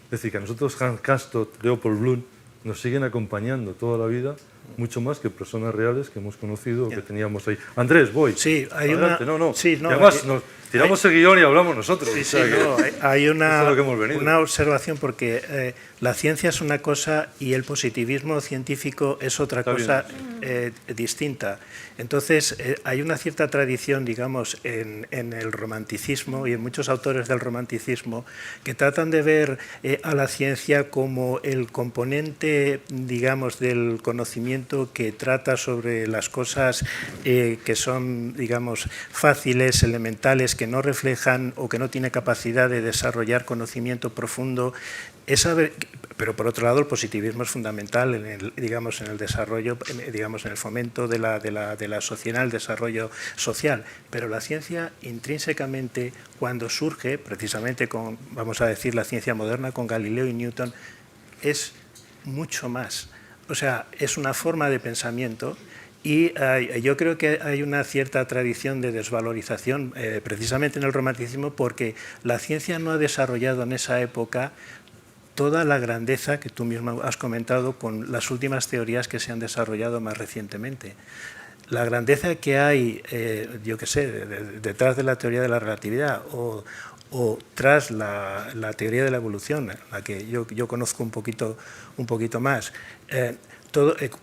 C: Es decir, que a nosotros Hans Castorp, Leopold Bloom, nos siguen acompañando toda la vida, mucho más que personas reales que hemos conocido o que teníamos ahí. Andrés, voy.
D: Sí, hay
C: adelante.
D: una... Sí, no,
C: y además, nos tiramos el guión y hablamos nosotros.
D: Sí,
C: o sea,
D: no, hay una
C: es
D: observación, porque la ciencia es una cosa y el positivismo científico es otra cosa distinta. Entonces, hay una cierta tradición, digamos, en el romanticismo y en muchos autores del romanticismo que tratan de ver a la ciencia como el componente, digamos, del conocimiento que trata sobre las cosas que son, digamos, fáciles, elementales, que no reflejan o que no tiene capacidad de desarrollar conocimiento profundo. Pero por otro lado el positivismo es fundamental en el, digamos, en el desarrollo, digamos, en el fomento de la sociedad, el desarrollo social. Pero la ciencia intrínsecamente, cuando surge, precisamente con, vamos a decir, la ciencia moderna, con Galileo y Newton, es mucho más. O sea, es una forma de pensamiento. Y yo creo que hay una cierta tradición de desvalorización precisamente en el romanticismo, porque la ciencia no ha desarrollado en esa época toda la grandeza que tú mismo has comentado con las últimas teorías que se han desarrollado más recientemente. La grandeza que hay, yo qué sé, detrás de la teoría de la relatividad o tras la teoría de la evolución, la que yo conozco un poquito más.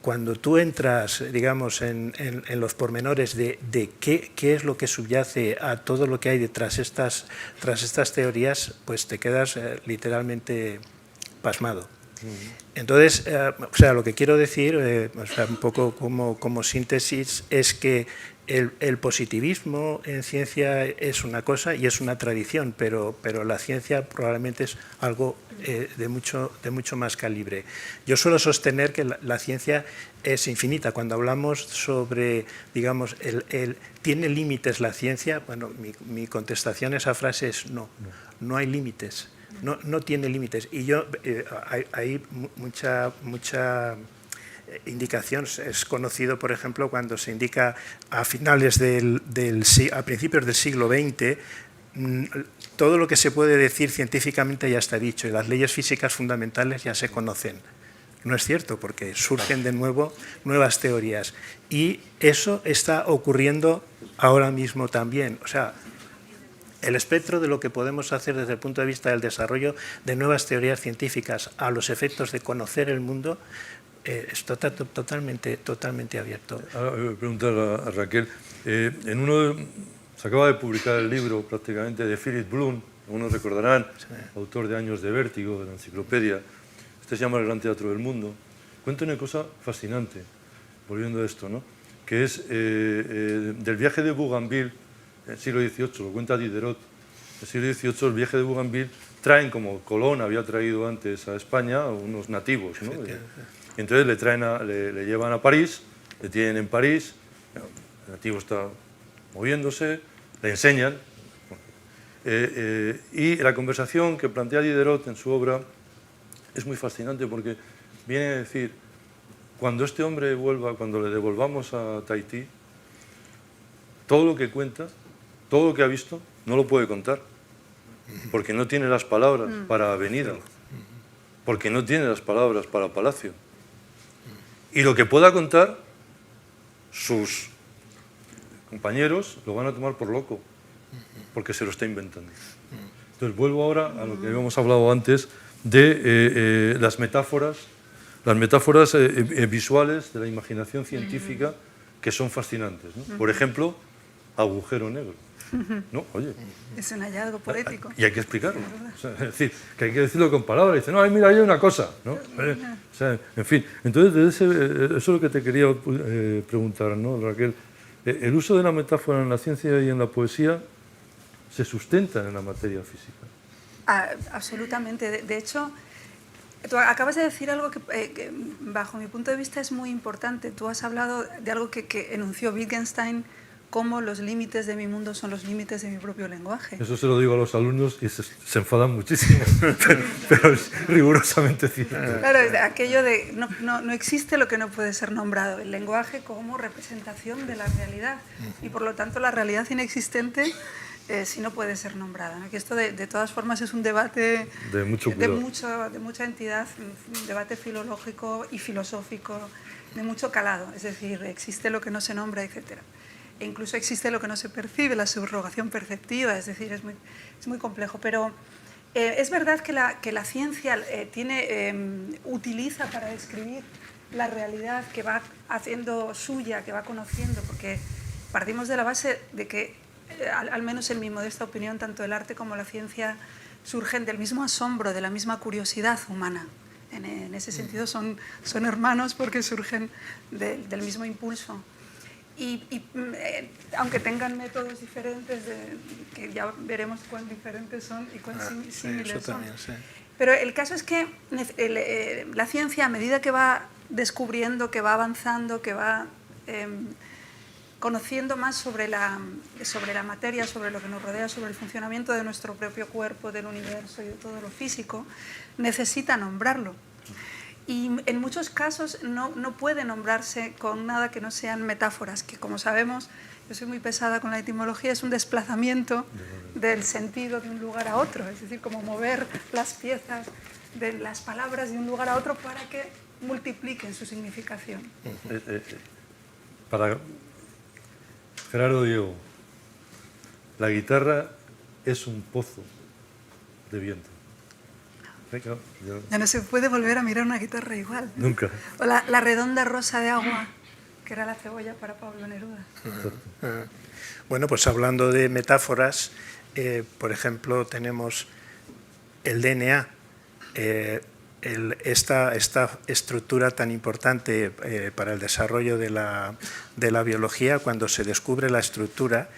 D: Cuando tú entras, digamos, en los pormenores de qué es lo que subyace a todo lo que hay tras estas teorías, pues te quedas literalmente pasmado. Entonces, o sea, lo que quiero decir, o sea, un poco como síntesis, es que el positivismo en ciencia es una cosa y es una tradición, pero la ciencia probablemente es algo de mucho más calibre. Yo suelo sostener que la ciencia es infinita. Cuando hablamos sobre, digamos, ¿tiene límites la ciencia? Bueno, mi contestación a esa frase es no hay límites. No tiene límites. Y hay mucha indicación. Es conocido, por ejemplo, cuando se indica a principios del siglo XX, todo lo que se puede decir científicamente ya está dicho y las leyes físicas fundamentales ya se conocen. No es cierto, porque surgen de nuevo nuevas teorías. Y eso está ocurriendo ahora mismo también. O sea, el espectro de lo que podemos hacer desde el punto de vista del desarrollo de nuevas teorías científicas a los efectos de conocer el mundo es totalmente abierto.
C: Ahora voy a preguntar a Raquel. Se acaba de publicar el libro prácticamente de Philip Bloom, algunos recordarán, autor de Años de Vértigo, de la enciclopedia. Este se llama El Gran Teatro del Mundo. Cuenta una cosa fascinante, volviendo a esto, ¿no?, que es del viaje de Bougainville, el siglo XVIII, lo cuenta Diderot. En el siglo XVIII, el viaje de Bougainville, traen, como Colón había traído antes a España, unos nativos, ¿no? Y entonces le llevan a París, le tienen en París, el nativo está moviéndose, le enseñan. Y la conversación que plantea Diderot en su obra es muy fascinante, porque viene a decir, cuando este hombre vuelva, cuando le devolvamos a Tahití, todo lo que cuenta, todo lo que ha visto, no lo puede contar, porque no tiene las palabras para avenida, porque no tiene las palabras para palacio. Y lo que pueda contar, sus compañeros lo van a tomar por loco, porque se lo está inventando. Entonces vuelvo ahora a lo que habíamos hablado antes, de las metáforas visuales de la imaginación científica que son fascinantes, ¿no? Por ejemplo, agujero negro. ¿No? Oye.
E: Es un hallazgo poético.
C: Y hay que explicarlo. O sea, es decir, que hay que decirlo con palabras. Dice, no, ay, mira, hay una cosa, ¿no? O sea, en fin. Entonces, eso es lo que te quería preguntar, ¿no, Raquel? El uso de la metáfora en la ciencia y en la poesía se sustenta en la materia física.
E: Absolutamente. De hecho, tú acabas de decir algo que, bajo mi punto de vista, es muy importante. Tú has hablado de algo que enunció Wittgenstein, cómo los límites de mi mundo son los límites de mi propio lenguaje.
C: Eso se lo digo a los alumnos y se enfadan muchísimo, pero es rigurosamente cierto.
E: Claro, aquello de no existe lo que no puede ser nombrado, el lenguaje como representación de la realidad, y por lo tanto la realidad inexistente sí no puede ser nombrada, ¿no? Que esto de todas formas es un debate
C: de
E: mucha entidad, un debate filológico y filosófico de mucho calado, es decir, existe lo que no se nombra, etcétera. E incluso existe lo que no se percibe, la subrogación perceptiva, es decir, es muy complejo. Pero es verdad que la ciencia utiliza para describir la realidad que va haciendo suya, que va conociendo, porque partimos de la base de que, al menos en mi modesta opinión, tanto el arte como la ciencia surgen del mismo asombro, de la misma curiosidad humana. En ese sentido son hermanos porque surgen del mismo impulso. Y aunque tengan métodos diferentes, que ya veremos cuán diferentes son y cuán similares son. Sí. Pero el caso es que la ciencia, a medida que va descubriendo, que va avanzando, que va conociendo más sobre la materia, sobre lo que nos rodea, sobre el funcionamiento de nuestro propio cuerpo, del universo y de todo lo físico, necesita nombrarlo. Y en muchos casos no puede nombrarse con nada que no sean metáforas, que como sabemos, yo soy muy pesada con la etimología, es un desplazamiento del sentido de un lugar a otro, es decir, como mover las piezas de las palabras de un lugar a otro para que multipliquen su significación.
C: Para Gerardo Diego, la guitarra es un pozo de viento.
E: Ya no se puede volver a mirar una guitarra igual.
C: Nunca.
E: O la redonda rosa de agua, que era la cebolla para Pablo Neruda.
D: Bueno, pues hablando de metáforas, por ejemplo, tenemos el DNA, esta estructura tan importante para el desarrollo de la biología. Cuando se descubre la estructura,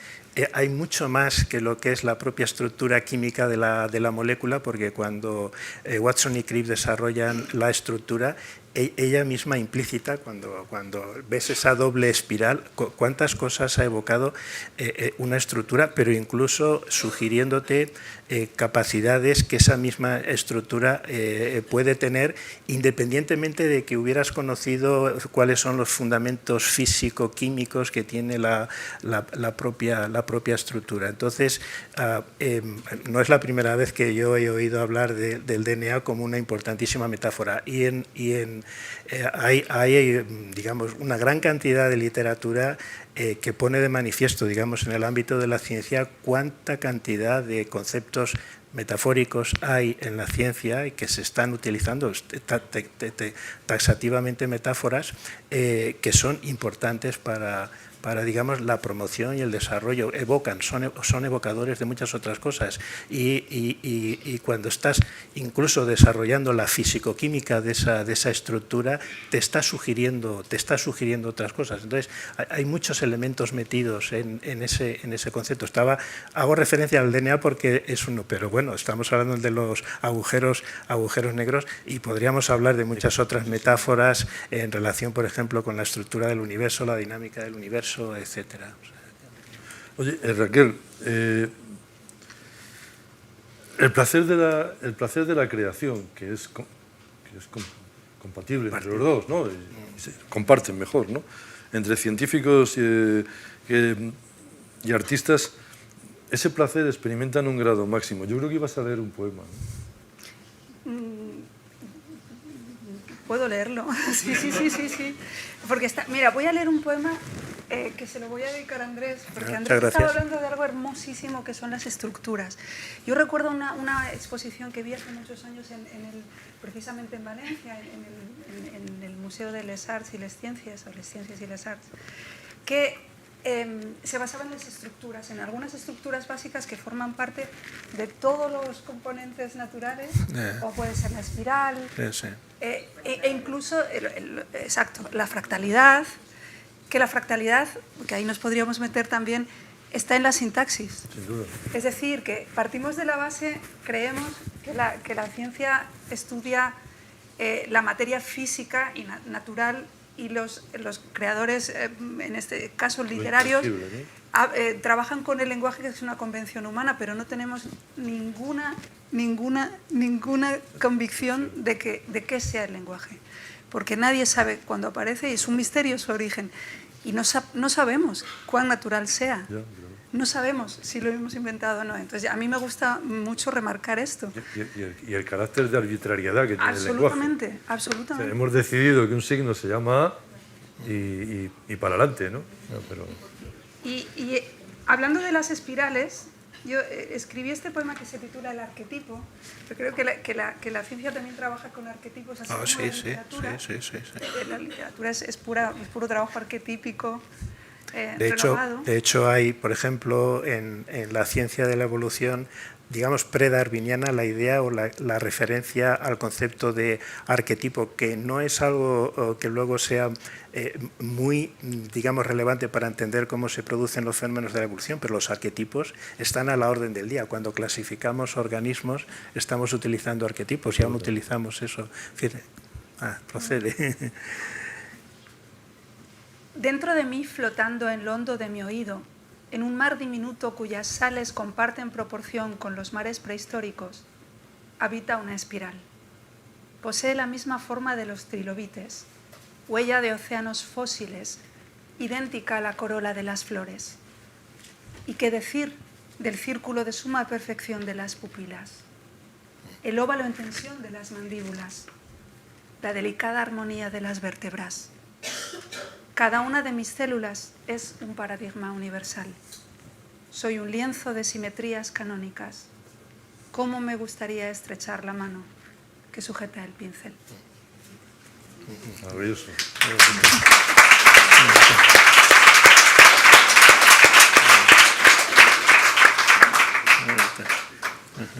D: hay mucho más que lo que es la propia estructura química de la molécula, porque cuando Watson y Crick desarrollan la estructura, ella misma implícita, cuando ves esa doble espiral, cuántas cosas ha evocado una estructura, pero incluso sugiriéndote capacidades que esa misma estructura puede tener, independientemente de que hubieras conocido cuáles son los fundamentos físico-químicos que tiene la propia estructura. Entonces, no es la primera vez que yo he oído hablar del DNA como una importantísima metáfora, hay digamos, una gran cantidad de literatura que pone de manifiesto, digamos, en el ámbito de la ciencia, cuánta cantidad de conceptos metafóricos hay en la ciencia y que se están utilizando taxativamente metáforas que son importantes para digamos, la promoción y el desarrollo. Son evocadores de muchas otras cosas, y cuando estás incluso desarrollando la fisicoquímica de esa estructura, te está sugiriendo otras cosas. Entonces, hay muchos elementos metidos en ese concepto. Hago referencia al DNA porque es uno, pero bueno, estamos hablando de los agujeros negros, y podríamos hablar de muchas otras metáforas en relación, por ejemplo, con la estructura del universo, la dinámica del universo, etcétera.
C: Oye, Raquel, el placer de la creación, que es compatible entre los dos, ¿no? Y se comparten mejor, ¿no? Entre científicos y artistas, ese placer experimenta en un grado máximo. Yo creo que ibas a leer un poema, ¿no?
E: Puedo leerlo, sí. Porque mira, voy a leer un poema que se lo voy a dedicar a Andrés, porque
D: Muchas
E: Andrés estaba
D: gracias.
E: hablando de algo hermosísimo que son las estructuras. Yo recuerdo una exposición que vi hace muchos años precisamente en Valencia, en el Museo de les Arts y les Ciencias, o les Ciencias y les Arts, que se basaba en las estructuras, en algunas estructuras básicas que forman parte de todos los componentes naturales, como puede ser la espiral,
D: Sí.
E: e incluso, exacto, la fractalidad, que ahí nos podríamos meter también, está en la sintaxis.
C: Sin duda.
E: Es decir, que partimos de la base, creemos que la ciencia estudia la materia física y natural, y los creadores, en este caso literarios, trabajan con el lenguaje, que es una convención humana, pero no tenemos ninguna convicción de qué sea el lenguaje, porque nadie sabe cuándo aparece y es un misterio su origen, y no sabemos cuán natural sea. No sabemos si lo hemos inventado o no. Entonces, a mí me gusta mucho remarcar esto.
C: Y el carácter de arbitrariedad que tiene el lenguaje.
E: Absolutamente, absolutamente.
C: O sea, hemos decidido que un signo se llama A y para adelante, ¿no? Pero...
E: Y hablando de las espirales, yo escribí este poema que se titula El arquetipo. Yo creo que la ciencia también trabaja con arquetipos, así como la literatura.
D: Sí.
E: La literatura es puro trabajo arquetípico.
D: De hecho, hay, por ejemplo, en la ciencia de la evolución, digamos, predarwiniana, la idea o la referencia al concepto de arquetipo, que no es algo que luego sea muy, digamos, relevante para entender cómo se producen los fenómenos de la evolución, pero los arquetipos están a la orden del día. Cuando clasificamos organismos, estamos utilizando arquetipos y aún utilizamos eso. Procede.
E: Dentro de mí, flotando en lo hondo de mi oído, en un mar diminuto cuyas sales comparten proporción con los mares prehistóricos, habita una espiral. Posee la misma forma de los trilobites, huella de océanos fósiles, idéntica a la corola de las flores. ¿Y qué decir del círculo de suma perfección de las pupilas? El óvalo en tensión de las mandíbulas, la delicada armonía de las vértebras. Cada una de mis células es un paradigma universal. Soy un lienzo de simetrías canónicas. ¿Cómo me gustaría estrechar la mano que sujeta el pincel?
C: Maravilloso.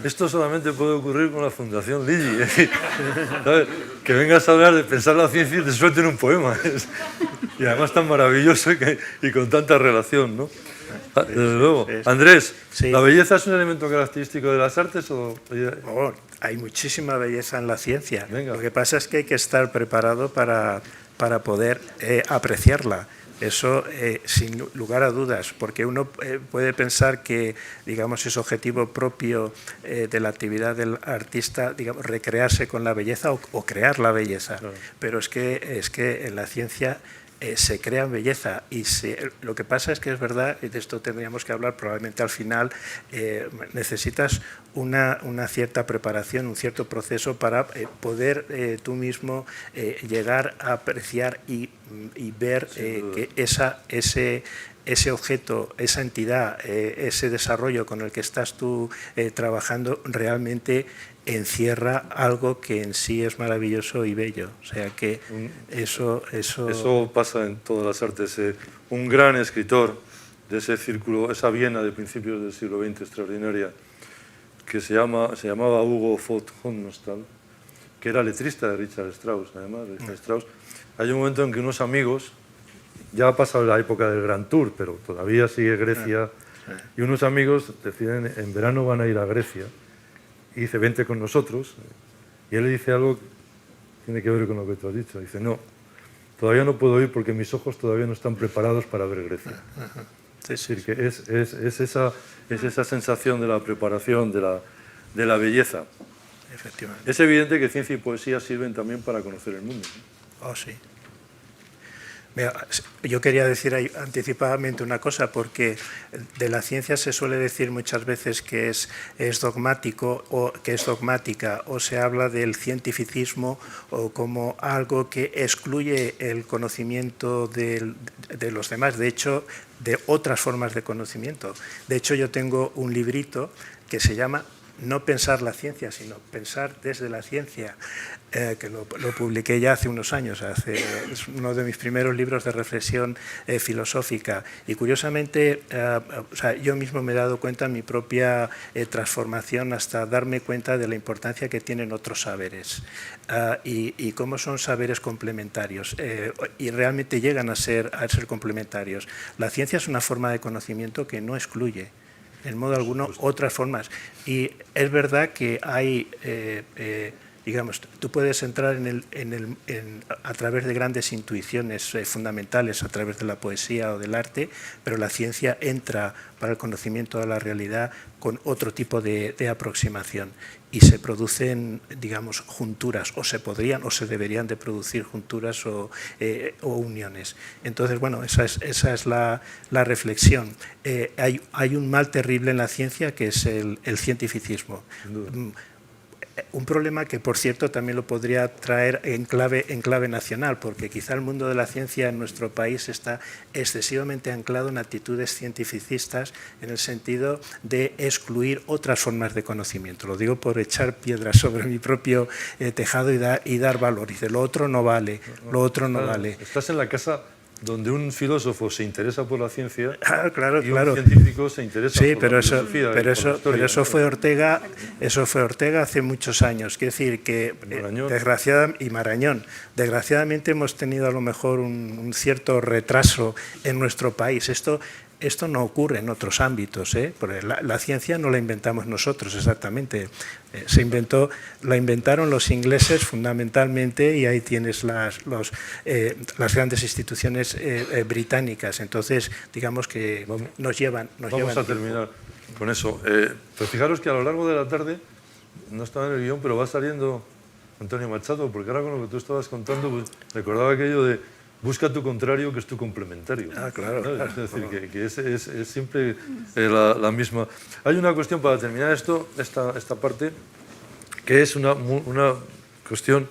C: Esto solamente puede ocurrir con la Fundación Ligi. ¿Sabes? Que vengas a hablar de pensar la ciencia y te suelten un poema. Y además tan maravilloso y con tanta relación, ¿no? Desde luego. Andrés,
D: Sí.
C: ¿la belleza es un elemento característico de las artes o...?
D: Hay muchísima belleza en la ciencia.
C: Venga.
D: Lo que pasa es que hay que estar preparado para poder apreciarla. Eso sin lugar a dudas, porque uno puede pensar que, digamos, es objetivo propio de la actividad del artista, digamos, recrearse con la belleza o crear la belleza. Claro. Pero es que en la ciencia se crea belleza y lo que pasa es que es verdad, y de esto tendríamos que hablar probablemente al final, necesitas una cierta preparación, un cierto proceso para poder tú mismo llegar a apreciar y ver que ese objeto, esa entidad, ese desarrollo con el que estás tú trabajando realmente encierra algo que en sí es maravilloso y bello. O sea que eso
C: pasa en todas las artes. Un gran escritor de ese círculo, esa Viena de principios del siglo XX extraordinaria, que se llamaba Hugo von Hofmannsthal, que era letrista de Richard Strauss, además, Richard Strauss. Hay un momento en que unos amigos, ya ha pasado la época del Grand Tour, pero todavía sigue Grecia, y unos amigos deciden, en verano van a ir a Grecia, y dice, vente con nosotros, y él le dice algo que tiene que ver con lo que tú has dicho. Dice, no, todavía no puedo ir porque mis ojos todavía no están preparados para ver Grecia. Es decir, que es esa sensación de la preparación, de la belleza.
D: Efectivamente.
C: Es evidente que ciencia y poesía sirven también para conocer el mundo, ¿no?
D: Oh, sí. Yo quería decir anticipadamente una cosa, porque de la ciencia se suele decir muchas veces que es dogmático o que es dogmática, o se habla del cientificismo o como algo que excluye el conocimiento de los demás, de hecho, de otras formas de conocimiento. De hecho, yo tengo un librito que se llama No pensar la ciencia, sino pensar desde la ciencia, que lo publiqué ya hace unos años, es uno de mis primeros libros de reflexión filosófica. Y curiosamente, o sea, yo mismo me he dado cuenta en mi propia transformación hasta darme cuenta de la importancia que tienen otros saberes y cómo son saberes complementarios y realmente llegan a ser complementarios. La ciencia es una forma de conocimiento que no excluye en modo alguno otras formas. Y es verdad que hay, digamos, tú puedes entrar a través de grandes intuiciones fundamentales, a través de la poesía o del arte, pero la ciencia entra para el conocimiento de la realidad con otro tipo de aproximación y se producen, digamos, junturas, o se podrían o se deberían de producir junturas o uniones. Entonces, bueno, esa es la reflexión. Hay un mal terrible en la ciencia que es el cientificismo. Un problema que, por cierto, también lo podría traer en clave nacional, porque quizá el mundo de la ciencia en nuestro país está excesivamente anclado en actitudes cientificistas en el sentido de excluir otras formas de conocimiento. Lo digo por echar piedras sobre mi propio tejado y dar valor. Dice, lo otro no vale, lo otro no vale.
C: Estás en la casa donde un filósofo se interesa por la ciencia
D: claro,
C: y un científico se interesa por la filosofía.
D: Pero eso fue Ortega, hace muchos años. Quiero decir que y Marañón, desgraciadamente hemos tenido a lo mejor un cierto retraso en nuestro país. Esto no ocurre en otros ámbitos, porque la ciencia no la inventamos nosotros exactamente. La inventaron los ingleses fundamentalmente, y ahí tienes las grandes instituciones británicas. Entonces, digamos que nos llevan.
C: Vamos a terminar con eso. Pero fijaros que a lo largo de la tarde, no estaba en el guión, pero va saliendo Antonio Machado, porque ahora con lo que tú estabas contando, pues, recordaba aquello de busca tu contrario, que es tu complementario.
D: Claro.
C: ¿No? Es decir, que es siempre la misma. Hay una cuestión para terminar esta parte, que es una cuestión,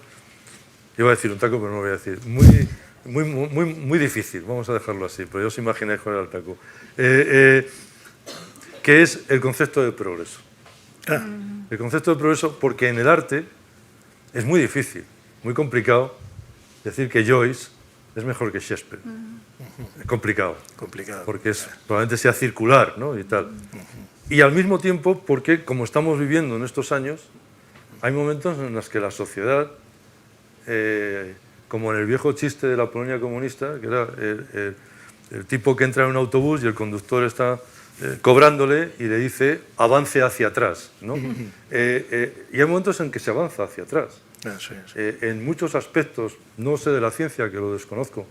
C: iba a decir un taco, pero no lo voy a decir, muy difícil, vamos a dejarlo así, pero yo os imagináis cuál era el taco, que es el concepto de progreso. El concepto de progreso, porque en el arte es muy difícil, muy complicado decir que Joyce es mejor que Shakespeare. Es complicado. Porque probablemente sea circular, ¿no? Y tal. Y al mismo tiempo, porque como estamos viviendo en estos años, hay momentos en los que la sociedad, como en el viejo chiste de la Polonia comunista, que era el tipo que entra en un autobús y el conductor está cobrándole y le dice avance hacia atrás, ¿no? Y hay momentos en que se avanza hacia atrás. En muchos aspectos, no sé de la ciencia, que lo desconozco,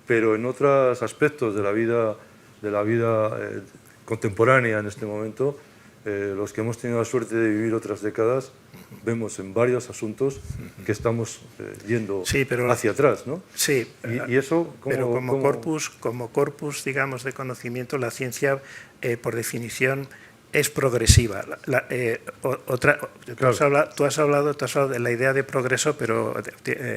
C: pero en otros aspectos de la vida contemporánea en este momento, los que hemos tenido la suerte de vivir otras décadas, vemos en varios asuntos que estamos yendo hacia atrás, ¿no?
D: Sí,
C: y eso,
D: pero como corpus, digamos, de conocimiento, la ciencia, por definición, es progresiva. Tú has hablado de la idea de progreso, pero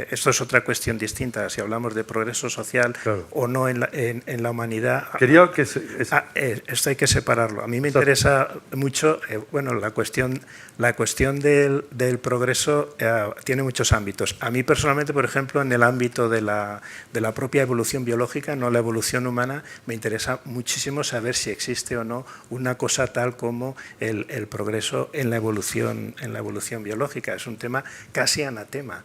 D: esto es otra cuestión distinta. Si hablamos de progreso social o no en la humanidad,
C: quería que
D: esto hay que separarlo. A mí me interesa mucho, bueno, la cuestión del progreso tiene muchos ámbitos. A mí personalmente, por ejemplo, en el ámbito de la propia evolución biológica, no la evolución humana, me interesa muchísimo saber si existe o no una cosa tal como el progreso en la evolución biológica. Es un tema casi anatema,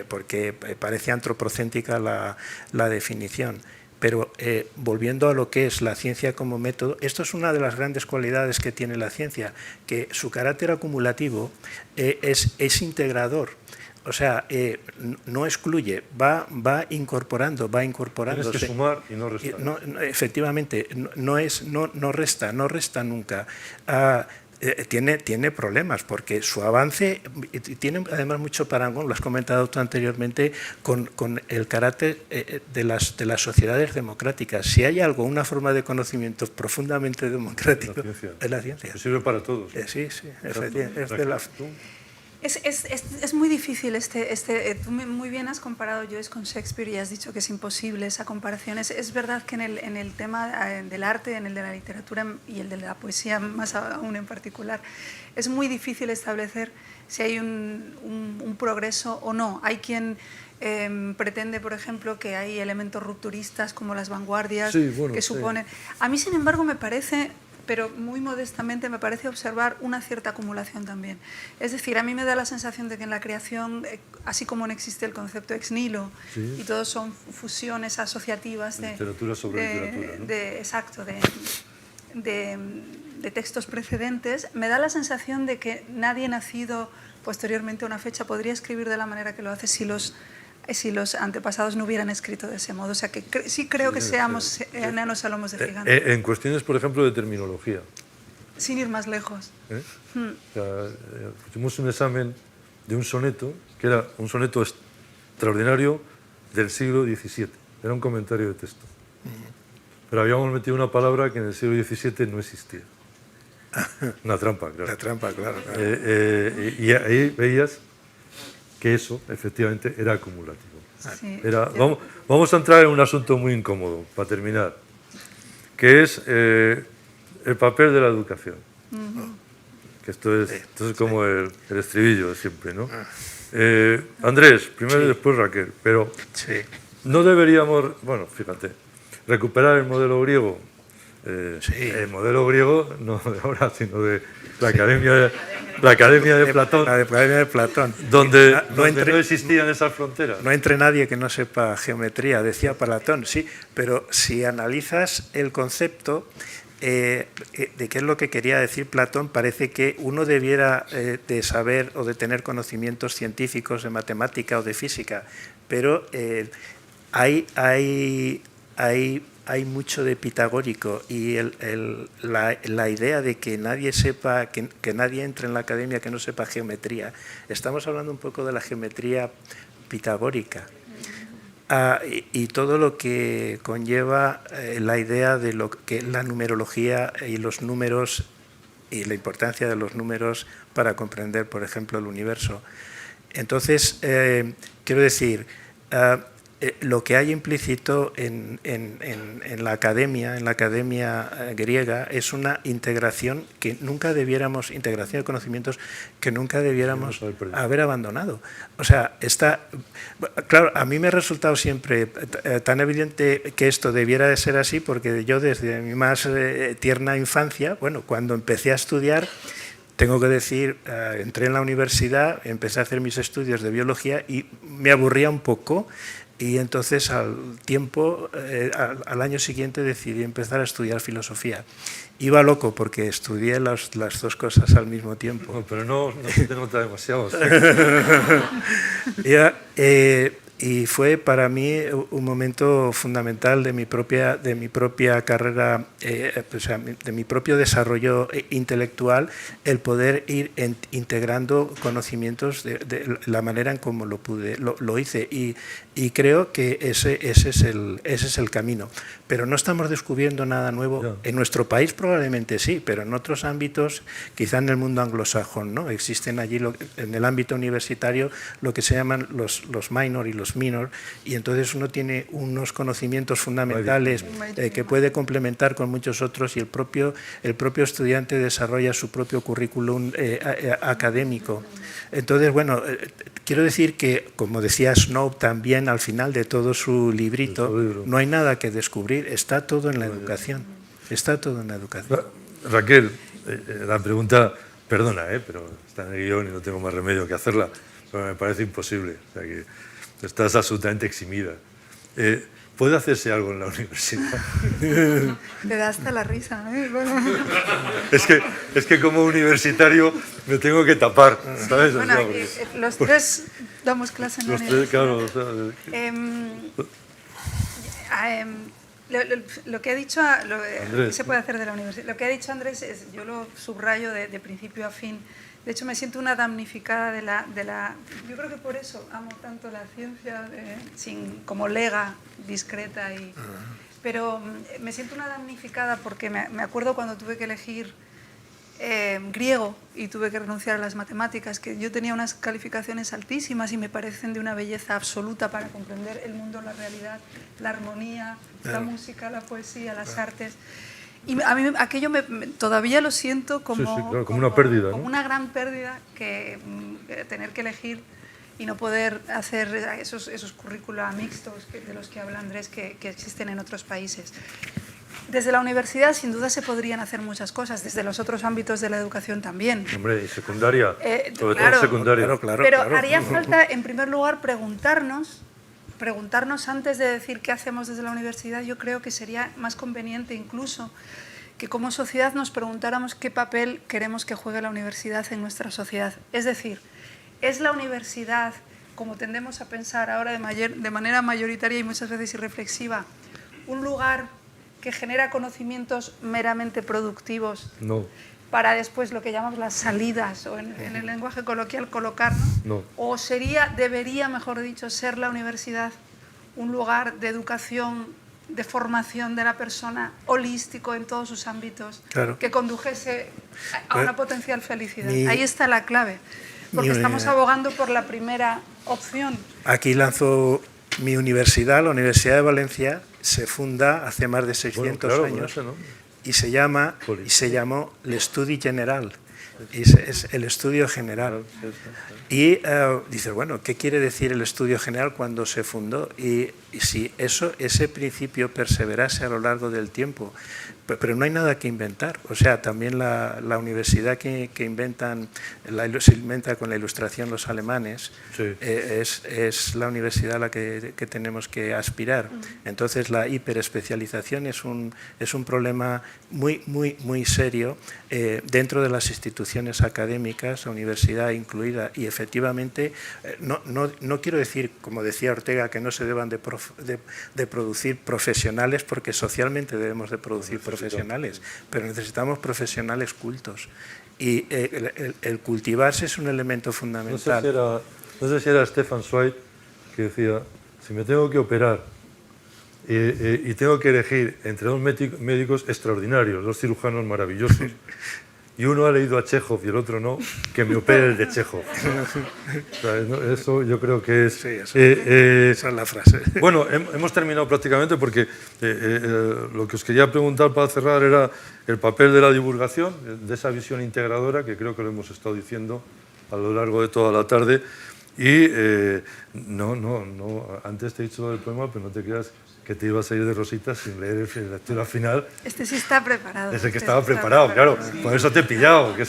D: porque parece antropocéntrica la definición. Pero volviendo a lo que es la ciencia como método, esto es una de las grandes cualidades que tiene la ciencia, que su carácter acumulativo es integrador. O sea, no excluye, va incorporando.
C: Tienes que sumar y no restar.
D: Efectivamente, no resta nunca. tiene problemas, porque su avance tiene además mucho parangón, lo has comentado tú anteriormente, con el carácter de las sociedades democráticas. Si hay algo, una forma de conocimiento profundamente democrático, es la ciencia.
C: Sirve para todos.
D: Sí,
E: Es muy difícil tú muy bien has comparado Joyce con Shakespeare y has dicho que es imposible esa comparación. Es verdad que en el tema del arte, en el de la literatura y el de la poesía más aún en particular, es muy difícil establecer si hay un progreso o no. Hay quien pretende, por ejemplo, que hay elementos rupturistas como las vanguardias que suponen... A mí, sin embargo, me parece... pero muy modestamente me parece observar una cierta acumulación también. Es decir, a mí me da la sensación de que en la creación, así como no existe el concepto ex nihilo, y todos son fusiones asociativas de
C: literatura sobre literatura, ¿no?
E: Exacto, de textos precedentes, me da la sensación de que nadie nacido posteriormente a una fecha podría escribir de la manera que lo hace si los antepasados no hubieran escrito de ese modo. O sea que sí creo que seamos enanos a lomos de gigantes.
C: En cuestiones, por ejemplo, de terminología.
E: Sin ir más lejos.
C: O sea, hicimos un examen de un soneto, que era un soneto extraordinario del siglo XVII. Era un comentario de texto. Pero habíamos metido una palabra que en el siglo XVII no existía. Una trampa, claro.
D: La trampa, claro.
C: Y ahí veías que eso, efectivamente, era acumulativo.
E: Sí,
C: vamos a entrar en un asunto muy incómodo, para terminar, que es el papel de la educación. Que esto es como el estribillo de siempre, ¿no? Andrés, primero y después Raquel, pero no deberíamos, bueno, fíjate, recuperar el modelo griego. El modelo griego, no de ahora, sino de la Academia de Platón.
D: La Academia de Platón.
C: Donde no existían esas fronteras.
D: No entre nadie que no sepa geometría, decía Platón, sí, pero si analizas el concepto de qué es lo que quería decir Platón, parece que uno debiera de saber o de tener conocimientos científicos de matemática o de física, pero hay mucho de pitagórico y la idea de que nadie sepa, que nadie entre en la academia que no sepa geometría. Estamos hablando un poco de la geometría pitagórica y todo lo que conlleva la idea de lo que la numerología y los números y la importancia de los números para comprender, por ejemplo, el universo. Entonces, quiero decir, lo que hay implícito en la academia griega es una integración que nunca debiéramos, integración de conocimientos que nunca debiéramos haber abandonado. O sea, claro, a mí me ha resultado siempre tan evidente que esto debiera de ser así, porque yo desde mi más tierna infancia, bueno, cuando empecé a estudiar, tengo que decir, entré en la universidad, empecé a hacer mis estudios de biología y me aburría un poco. Y entonces al año siguiente decidí empezar a estudiar filosofía. Iba loco porque estudié las dos cosas al mismo tiempo.
C: No, pero no se te nota demasiado.
D: Y fue para mí un momento fundamental de mi propia carrera, o sea, de mi propio desarrollo intelectual, el poder ir integrando conocimientos de la manera en cómo lo hice. Y creo que ese es el camino. Pero no estamos descubriendo nada nuevo. No. En nuestro país probablemente sí, pero en otros ámbitos, quizá en el mundo anglosajón, ¿no? Existen allí, en el ámbito universitario, lo que se llaman los minor y los minor, y entonces uno tiene unos conocimientos fundamentales que puede complementar con muchos otros, y el propio estudiante desarrolla su propio currículum académico. Entonces, bueno, quiero decir que, como decía Snow también al final de todo su librito, no hay nada que descubrir, está todo en la educación. Está todo en la educación.
C: Raquel, la pregunta, perdona, pero está en el guión y no tengo más remedio que hacerla, pero me parece imposible. O sea que estás absolutamente eximida. ¿Puede hacerse algo en la universidad?
E: Te da hasta la risa, ¿eh?
C: Es que como universitario me tengo que tapar, ¿sabes?
E: Bueno, los tres damos clase en la universidad.
C: Claro.
E: Lo que ha dicho,
C: Andrés,
E: se puede hacer de la universidad. Lo que ha dicho Andrés, yo lo subrayo de principio a fin. De hecho, me siento una damnificada de la... Yo creo que por eso amo tanto la ciencia, como lega, discreta. Pero me siento una damnificada porque me acuerdo cuando tuve que elegir griego y tuve que renunciar a las matemáticas, que yo tenía unas calificaciones altísimas y me parecen de una belleza absoluta para comprender el mundo, la realidad, la armonía, la música, la poesía, las artes. Y a mí aquello todavía lo siento como,
C: sí, claro, como una pérdida, ¿no?
E: Como una gran pérdida que tener que elegir y no poder hacer esos currícula mixtos de los que habla Andrés que existen en otros países. Desde la universidad, sin duda, se podrían hacer muchas cosas, desde los otros ámbitos de la educación también.
C: Hombre, y secundaria, sobre
E: claro,
C: todo secundaria.
E: Pero haría falta, en primer lugar, preguntarnos antes de decir qué hacemos desde la universidad. Yo creo que sería más conveniente incluso que como sociedad nos preguntáramos qué papel queremos que juegue la universidad en nuestra sociedad. Es decir, ¿es la universidad, como tendemos a pensar ahora de manera mayoritaria y muchas veces irreflexiva, un lugar que genera conocimientos meramente productivos?
C: No.
E: Para después lo que llamamos las salidas, o en el lenguaje coloquial, colocarnos.
C: No.
E: O debería, mejor dicho, ser la universidad un lugar de educación, de formación de la persona, holístico en todos sus ámbitos,
D: Claro.
E: que condujese a una potencial felicidad.
D: Mi-
E: Ahí está la clave, porque estamos abogando por la primera opción.
D: Aquí lanzo mi universidad, la Universidad de Valencia, se funda hace más de 600
C: claro,
D: años
C: ese, ¿no?
D: y se llamó l'Estudi General, es el estudio general. Y dices, bueno, ¿qué quiere decir el estudio general cuando se fundó? Y si ese principio perseverase a lo largo del tiempo, pero no hay nada que inventar. O sea, también la universidad que se inventa con la Ilustración los alemanes,
C: Sí.
D: es la universidad a la que tenemos que aspirar. Entonces, la hiperespecialización es un problema muy, muy, muy serio dentro de las instituciones académicas, la universidad incluida, y efectivamente, no quiero decir, como decía Ortega, que no se deban de producir profesionales, porque socialmente debemos de producir profesionales, pero necesitamos profesionales cultos. Y el cultivarse es un elemento fundamental.
C: No sé si era Stefan Zweig que decía, si me tengo que operar y tengo que elegir entre dos médicos extraordinarios, dos cirujanos maravillosos, y uno ha leído a Chekhov y el otro no, que me opere el de Chekhov. O sea, eso yo creo que es...
D: Sí, esa es la frase.
C: Bueno, hemos terminado prácticamente porque lo que os quería preguntar para cerrar era el papel de la divulgación, de esa visión integradora, que creo que lo hemos estado diciendo a lo largo de toda la tarde. Y antes te he dicho lo del poema, pero no te creas que te ibas a ir de rositas sin leer la lectura final.
E: Este sí está preparado.
C: Desde que estaba preparado, claro. Sí. Por eso te he pillado, que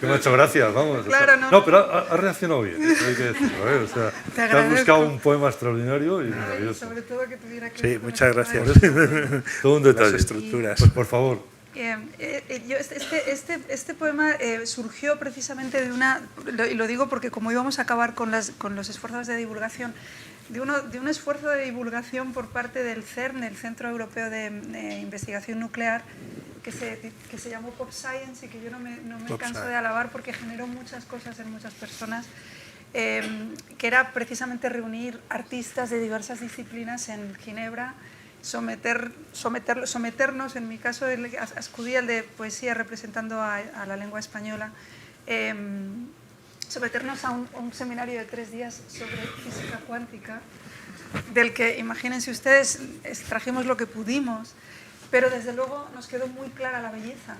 C: me ha hecho gracia, vamos.
E: Claro,
C: o sea, no, pero has reaccionado bien, hay que decirlo, ¿eh? O sea, te has buscado un poema extraordinario y maravilloso.
E: Sobre todo que tuviera que...
D: Sí, muchas gracias.
C: Todo un detalle.
D: Las estructuras.
C: Pues por favor.
E: Este poema surgió precisamente y lo digo porque como íbamos a acabar con los esfuerzos de divulgación, de un esfuerzo de divulgación por parte del CERN, el Centro Europeo de Investigación Nuclear, que se llamó Pop Science y que yo no me canso de alabar porque generó muchas cosas en muchas personas, que era precisamente reunir artistas de diversas disciplinas en Ginebra, someternos, en mi caso acudí al de poesía representando a la lengua española, someternos a un seminario de 3 días sobre física cuántica, del que, imagínense ustedes, extrajimos lo que pudimos, pero desde luego nos quedó muy clara la belleza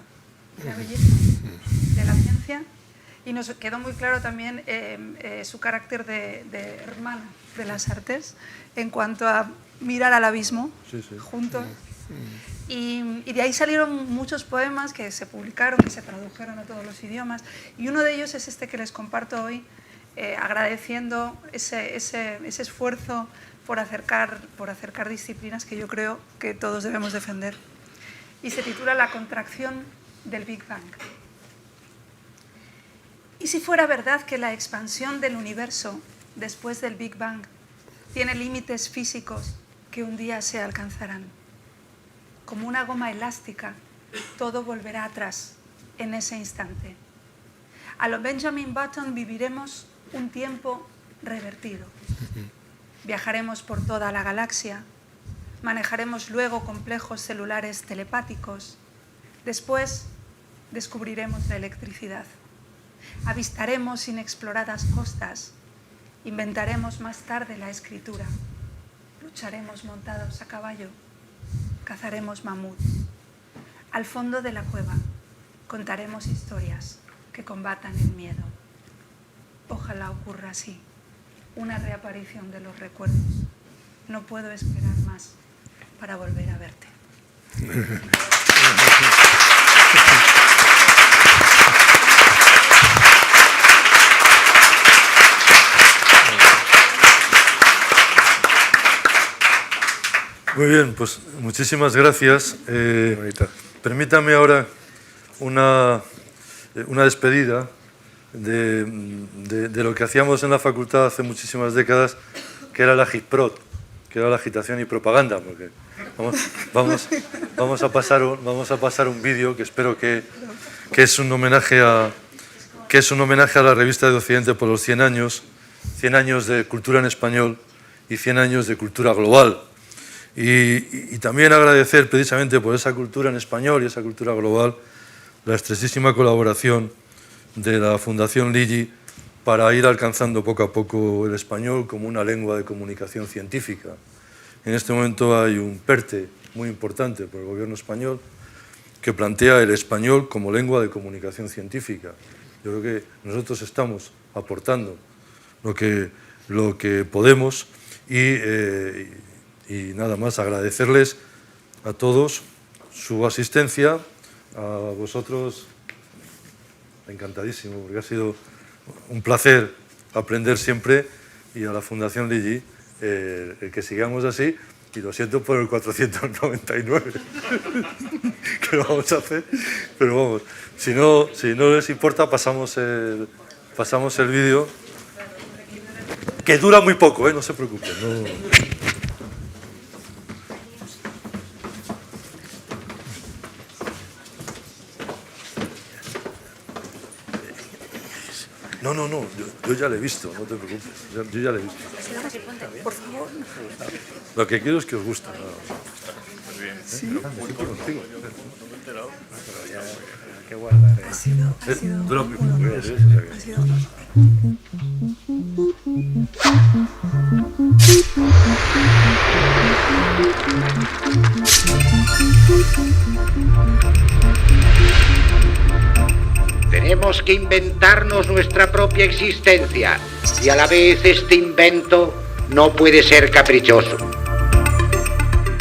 E: de la ciencia, y nos quedó muy claro también su carácter de hermana de las artes, en cuanto a mirar al abismo juntos. Y de ahí salieron muchos poemas que se publicaron, que se tradujeron a todos los idiomas, y uno de ellos es este que les comparto hoy, agradeciendo ese esfuerzo por acercar disciplinas que yo creo que todos debemos defender. Y se titula La contracción del Big Bang. ¿Y si fuera verdad que la expansión del universo después del Big Bang tiene límites físicos que un día se alcanzarán? como una goma elástica, todo volverá atrás en ese instante. A lo Benjamin Button viviremos un tiempo revertido. Viajaremos por toda la galaxia, manejaremos luego complejos celulares telepáticos, después descubriremos la electricidad, avistaremos inexploradas costas, inventaremos más tarde la escritura, lucharemos montados a caballo, cazaremos mamut. Al fondo de la cueva contaremos historias que combatan el miedo. Ojalá ocurra así, una reaparición de los recuerdos. No puedo esperar más para volver a verte.
C: Muy bien, pues muchísimas gracias. Permítame ahora una despedida de lo que hacíamos en la facultad hace muchísimas décadas, que era la agitprop, que era la agitación y propaganda, porque vamos a pasar un vídeo que espero que es un homenaje a la revista de Occidente por los 100 años de cultura en español y 100 años de cultura global. Y también agradecer precisamente por esa cultura en español y esa cultura global la estrechísima colaboración de la Fundación Ligi para ir alcanzando poco a poco el español como una lengua de comunicación científica. En este momento hay un PERTE muy importante por el gobierno español que plantea el español como lengua de comunicación científica. Yo creo que nosotros estamos aportando lo que podemos y nada más, agradecerles a todos su asistencia, a vosotros, encantadísimo, porque ha sido un placer aprender siempre, y a la Fundación Ligi, el que sigamos así, y lo siento por el 499 que lo vamos a hacer, pero vamos, si no les importa, pasamos el vídeo, que dura muy poco, no se preocupen. No, yo ya lo he visto, no te preocupes, yo ya lo he visto.
E: Por favor.
C: Lo que quiero es que os guste.
E: Sí.
D: Hay que guardar.
E: Ha sido
C: Dura muy poco,
E: ha sido
F: Tenemos que inventarnos nuestra propia existencia y a la vez este invento no puede ser caprichoso.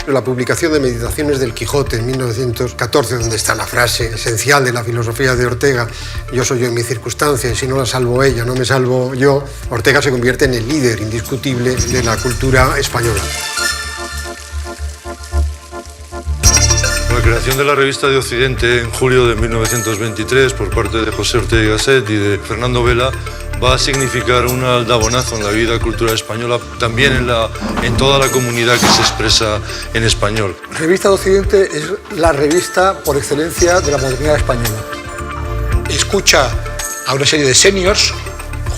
G: La publicación de Meditaciones del Quijote en 1914, donde está la frase esencial de la filosofía de Ortega, yo soy yo en mi circunstancia y si no la salvo ella, no me salvo yo, Ortega se convierte en el líder indiscutible de la cultura española.
C: La creación de la revista de Occidente en julio de 1923 por parte de José Ortega y Gasset y de Fernando Vela va a significar un aldabonazo en la vida cultural española, también en toda la comunidad que se expresa en español.
H: La revista de Occidente es la revista por excelencia de la modernidad española.
I: Escucha a una serie de seniors,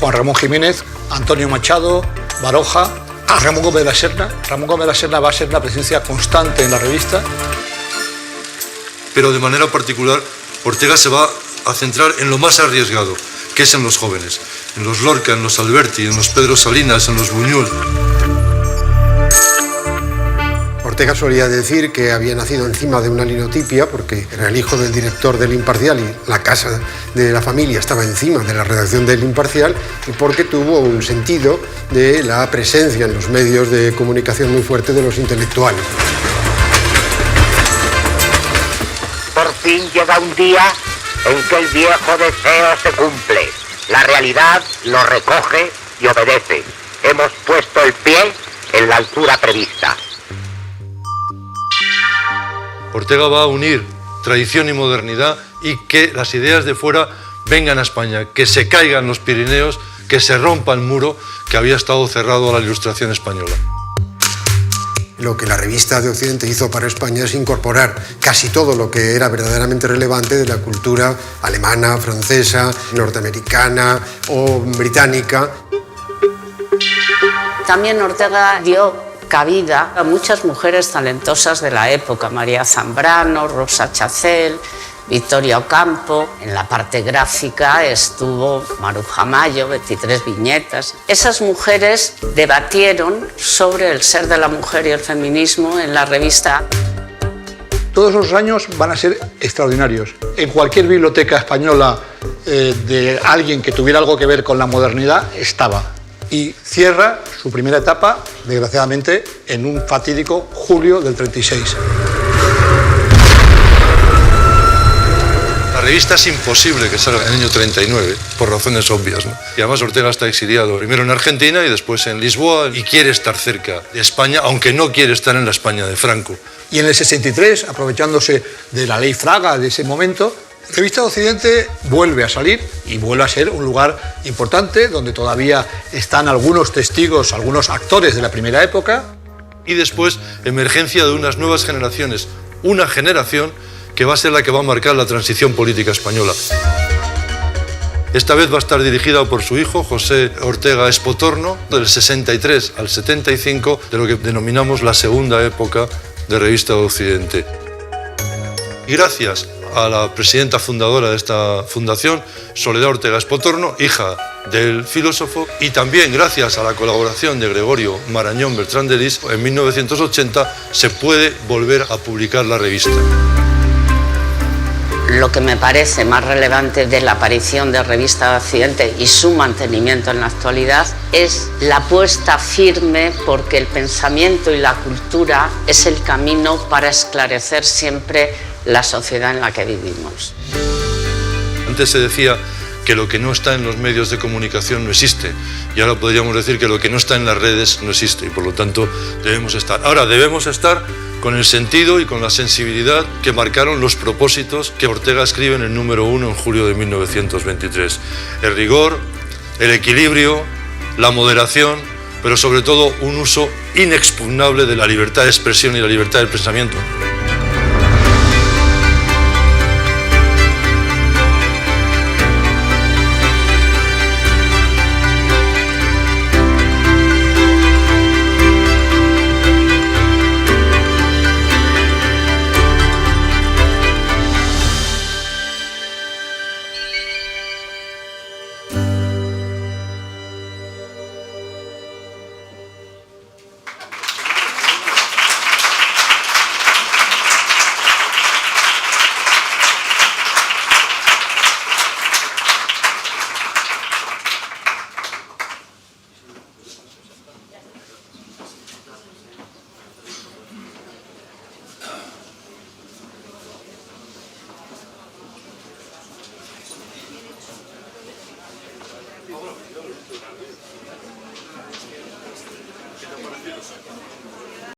I: Juan Ramón Jiménez, Antonio Machado, Baroja, a Ramón Gómez de la Serna. Ramón Gómez de la Serna va a ser una presencia constante en la revista.
C: Pero de manera particular, Ortega se va a centrar en lo más arriesgado, que es en los jóvenes, en los Lorca, en los Alberti, en los Pedro Salinas, en los Buñuel.
G: Ortega solía decir que había nacido encima de una linotipia porque era el hijo del director del Imparcial y la casa de la familia estaba encima de la redacción del Imparcial y porque tuvo un sentido de la presencia en los medios de comunicación muy fuerte de los intelectuales.
F: Por fin llega un día en que el viejo deseo se cumple. La realidad lo recoge y obedece. Hemos puesto el pie en la altura prevista.
C: Ortega va a unir tradición y modernidad y que las ideas de fuera vengan a España, que se caigan los Pirineos, que se rompa el muro que había estado cerrado a la Ilustración española.
G: Lo que la revista de Occidente hizo para España es incorporar casi todo lo que era verdaderamente relevante de la cultura alemana, francesa, norteamericana o británica.
J: También Ortega dio cabida a muchas mujeres talentosas de la época, María Zambrano, Rosa Chacel, Victoria Ocampo. En la parte gráfica estuvo Maruja Mayo, 23 viñetas. Esas mujeres debatieron sobre el ser de la mujer y el feminismo en la revista.
I: Todos los años van a ser extraordinarios. En cualquier biblioteca española de alguien que tuviera algo que ver con la modernidad estaba. Y cierra su primera etapa, desgraciadamente, en un fatídico julio del 36.
C: La revista es imposible que salga en el año 39, por razones obvias, ¿no? Y además Ortega está exiliado, primero en Argentina y después en Lisboa, y quiere estar cerca de España, aunque no quiere estar en la España de Franco.
I: Y en el 63, aprovechándose de la ley Fraga de ese momento, Revista de Occidente vuelve a salir y vuelve a ser un lugar importante donde todavía están algunos testigos, algunos actores de la primera época.
C: Y después, emergencia de unas nuevas generaciones, una generación que va a ser la que va a marcar la transición política española. Esta vez va a estar dirigida por su hijo, José Ortega Espotorno, del 63 al 75, de lo que denominamos la segunda época de Revista de Occidente. Y gracias a la presidenta fundadora de esta fundación, Soledad Ortega Espotorno, hija del filósofo, y también gracias a la colaboración de Gregorio Marañón Bertrán de Lis, en 1980 se puede volver a publicar la revista.
J: Lo que me parece más relevante de la aparición de Revista de Occidente y su mantenimiento en la actualidad es la apuesta firme porque el pensamiento y la cultura es el camino para esclarecer siempre la sociedad en la que vivimos.
C: Antes se decía que lo que no está en los medios de comunicación no existe, y ahora podríamos decir que lo que no está en las redes no existe, y por lo tanto debemos estar. Ahora debemos estar con el sentido y con la sensibilidad que marcaron los propósitos que Ortega escribe en el número 1 en julio de 1923. El rigor, el equilibrio, la moderación, pero sobre todo un uso inexpugnable de la libertad de expresión y la libertad del pensamiento.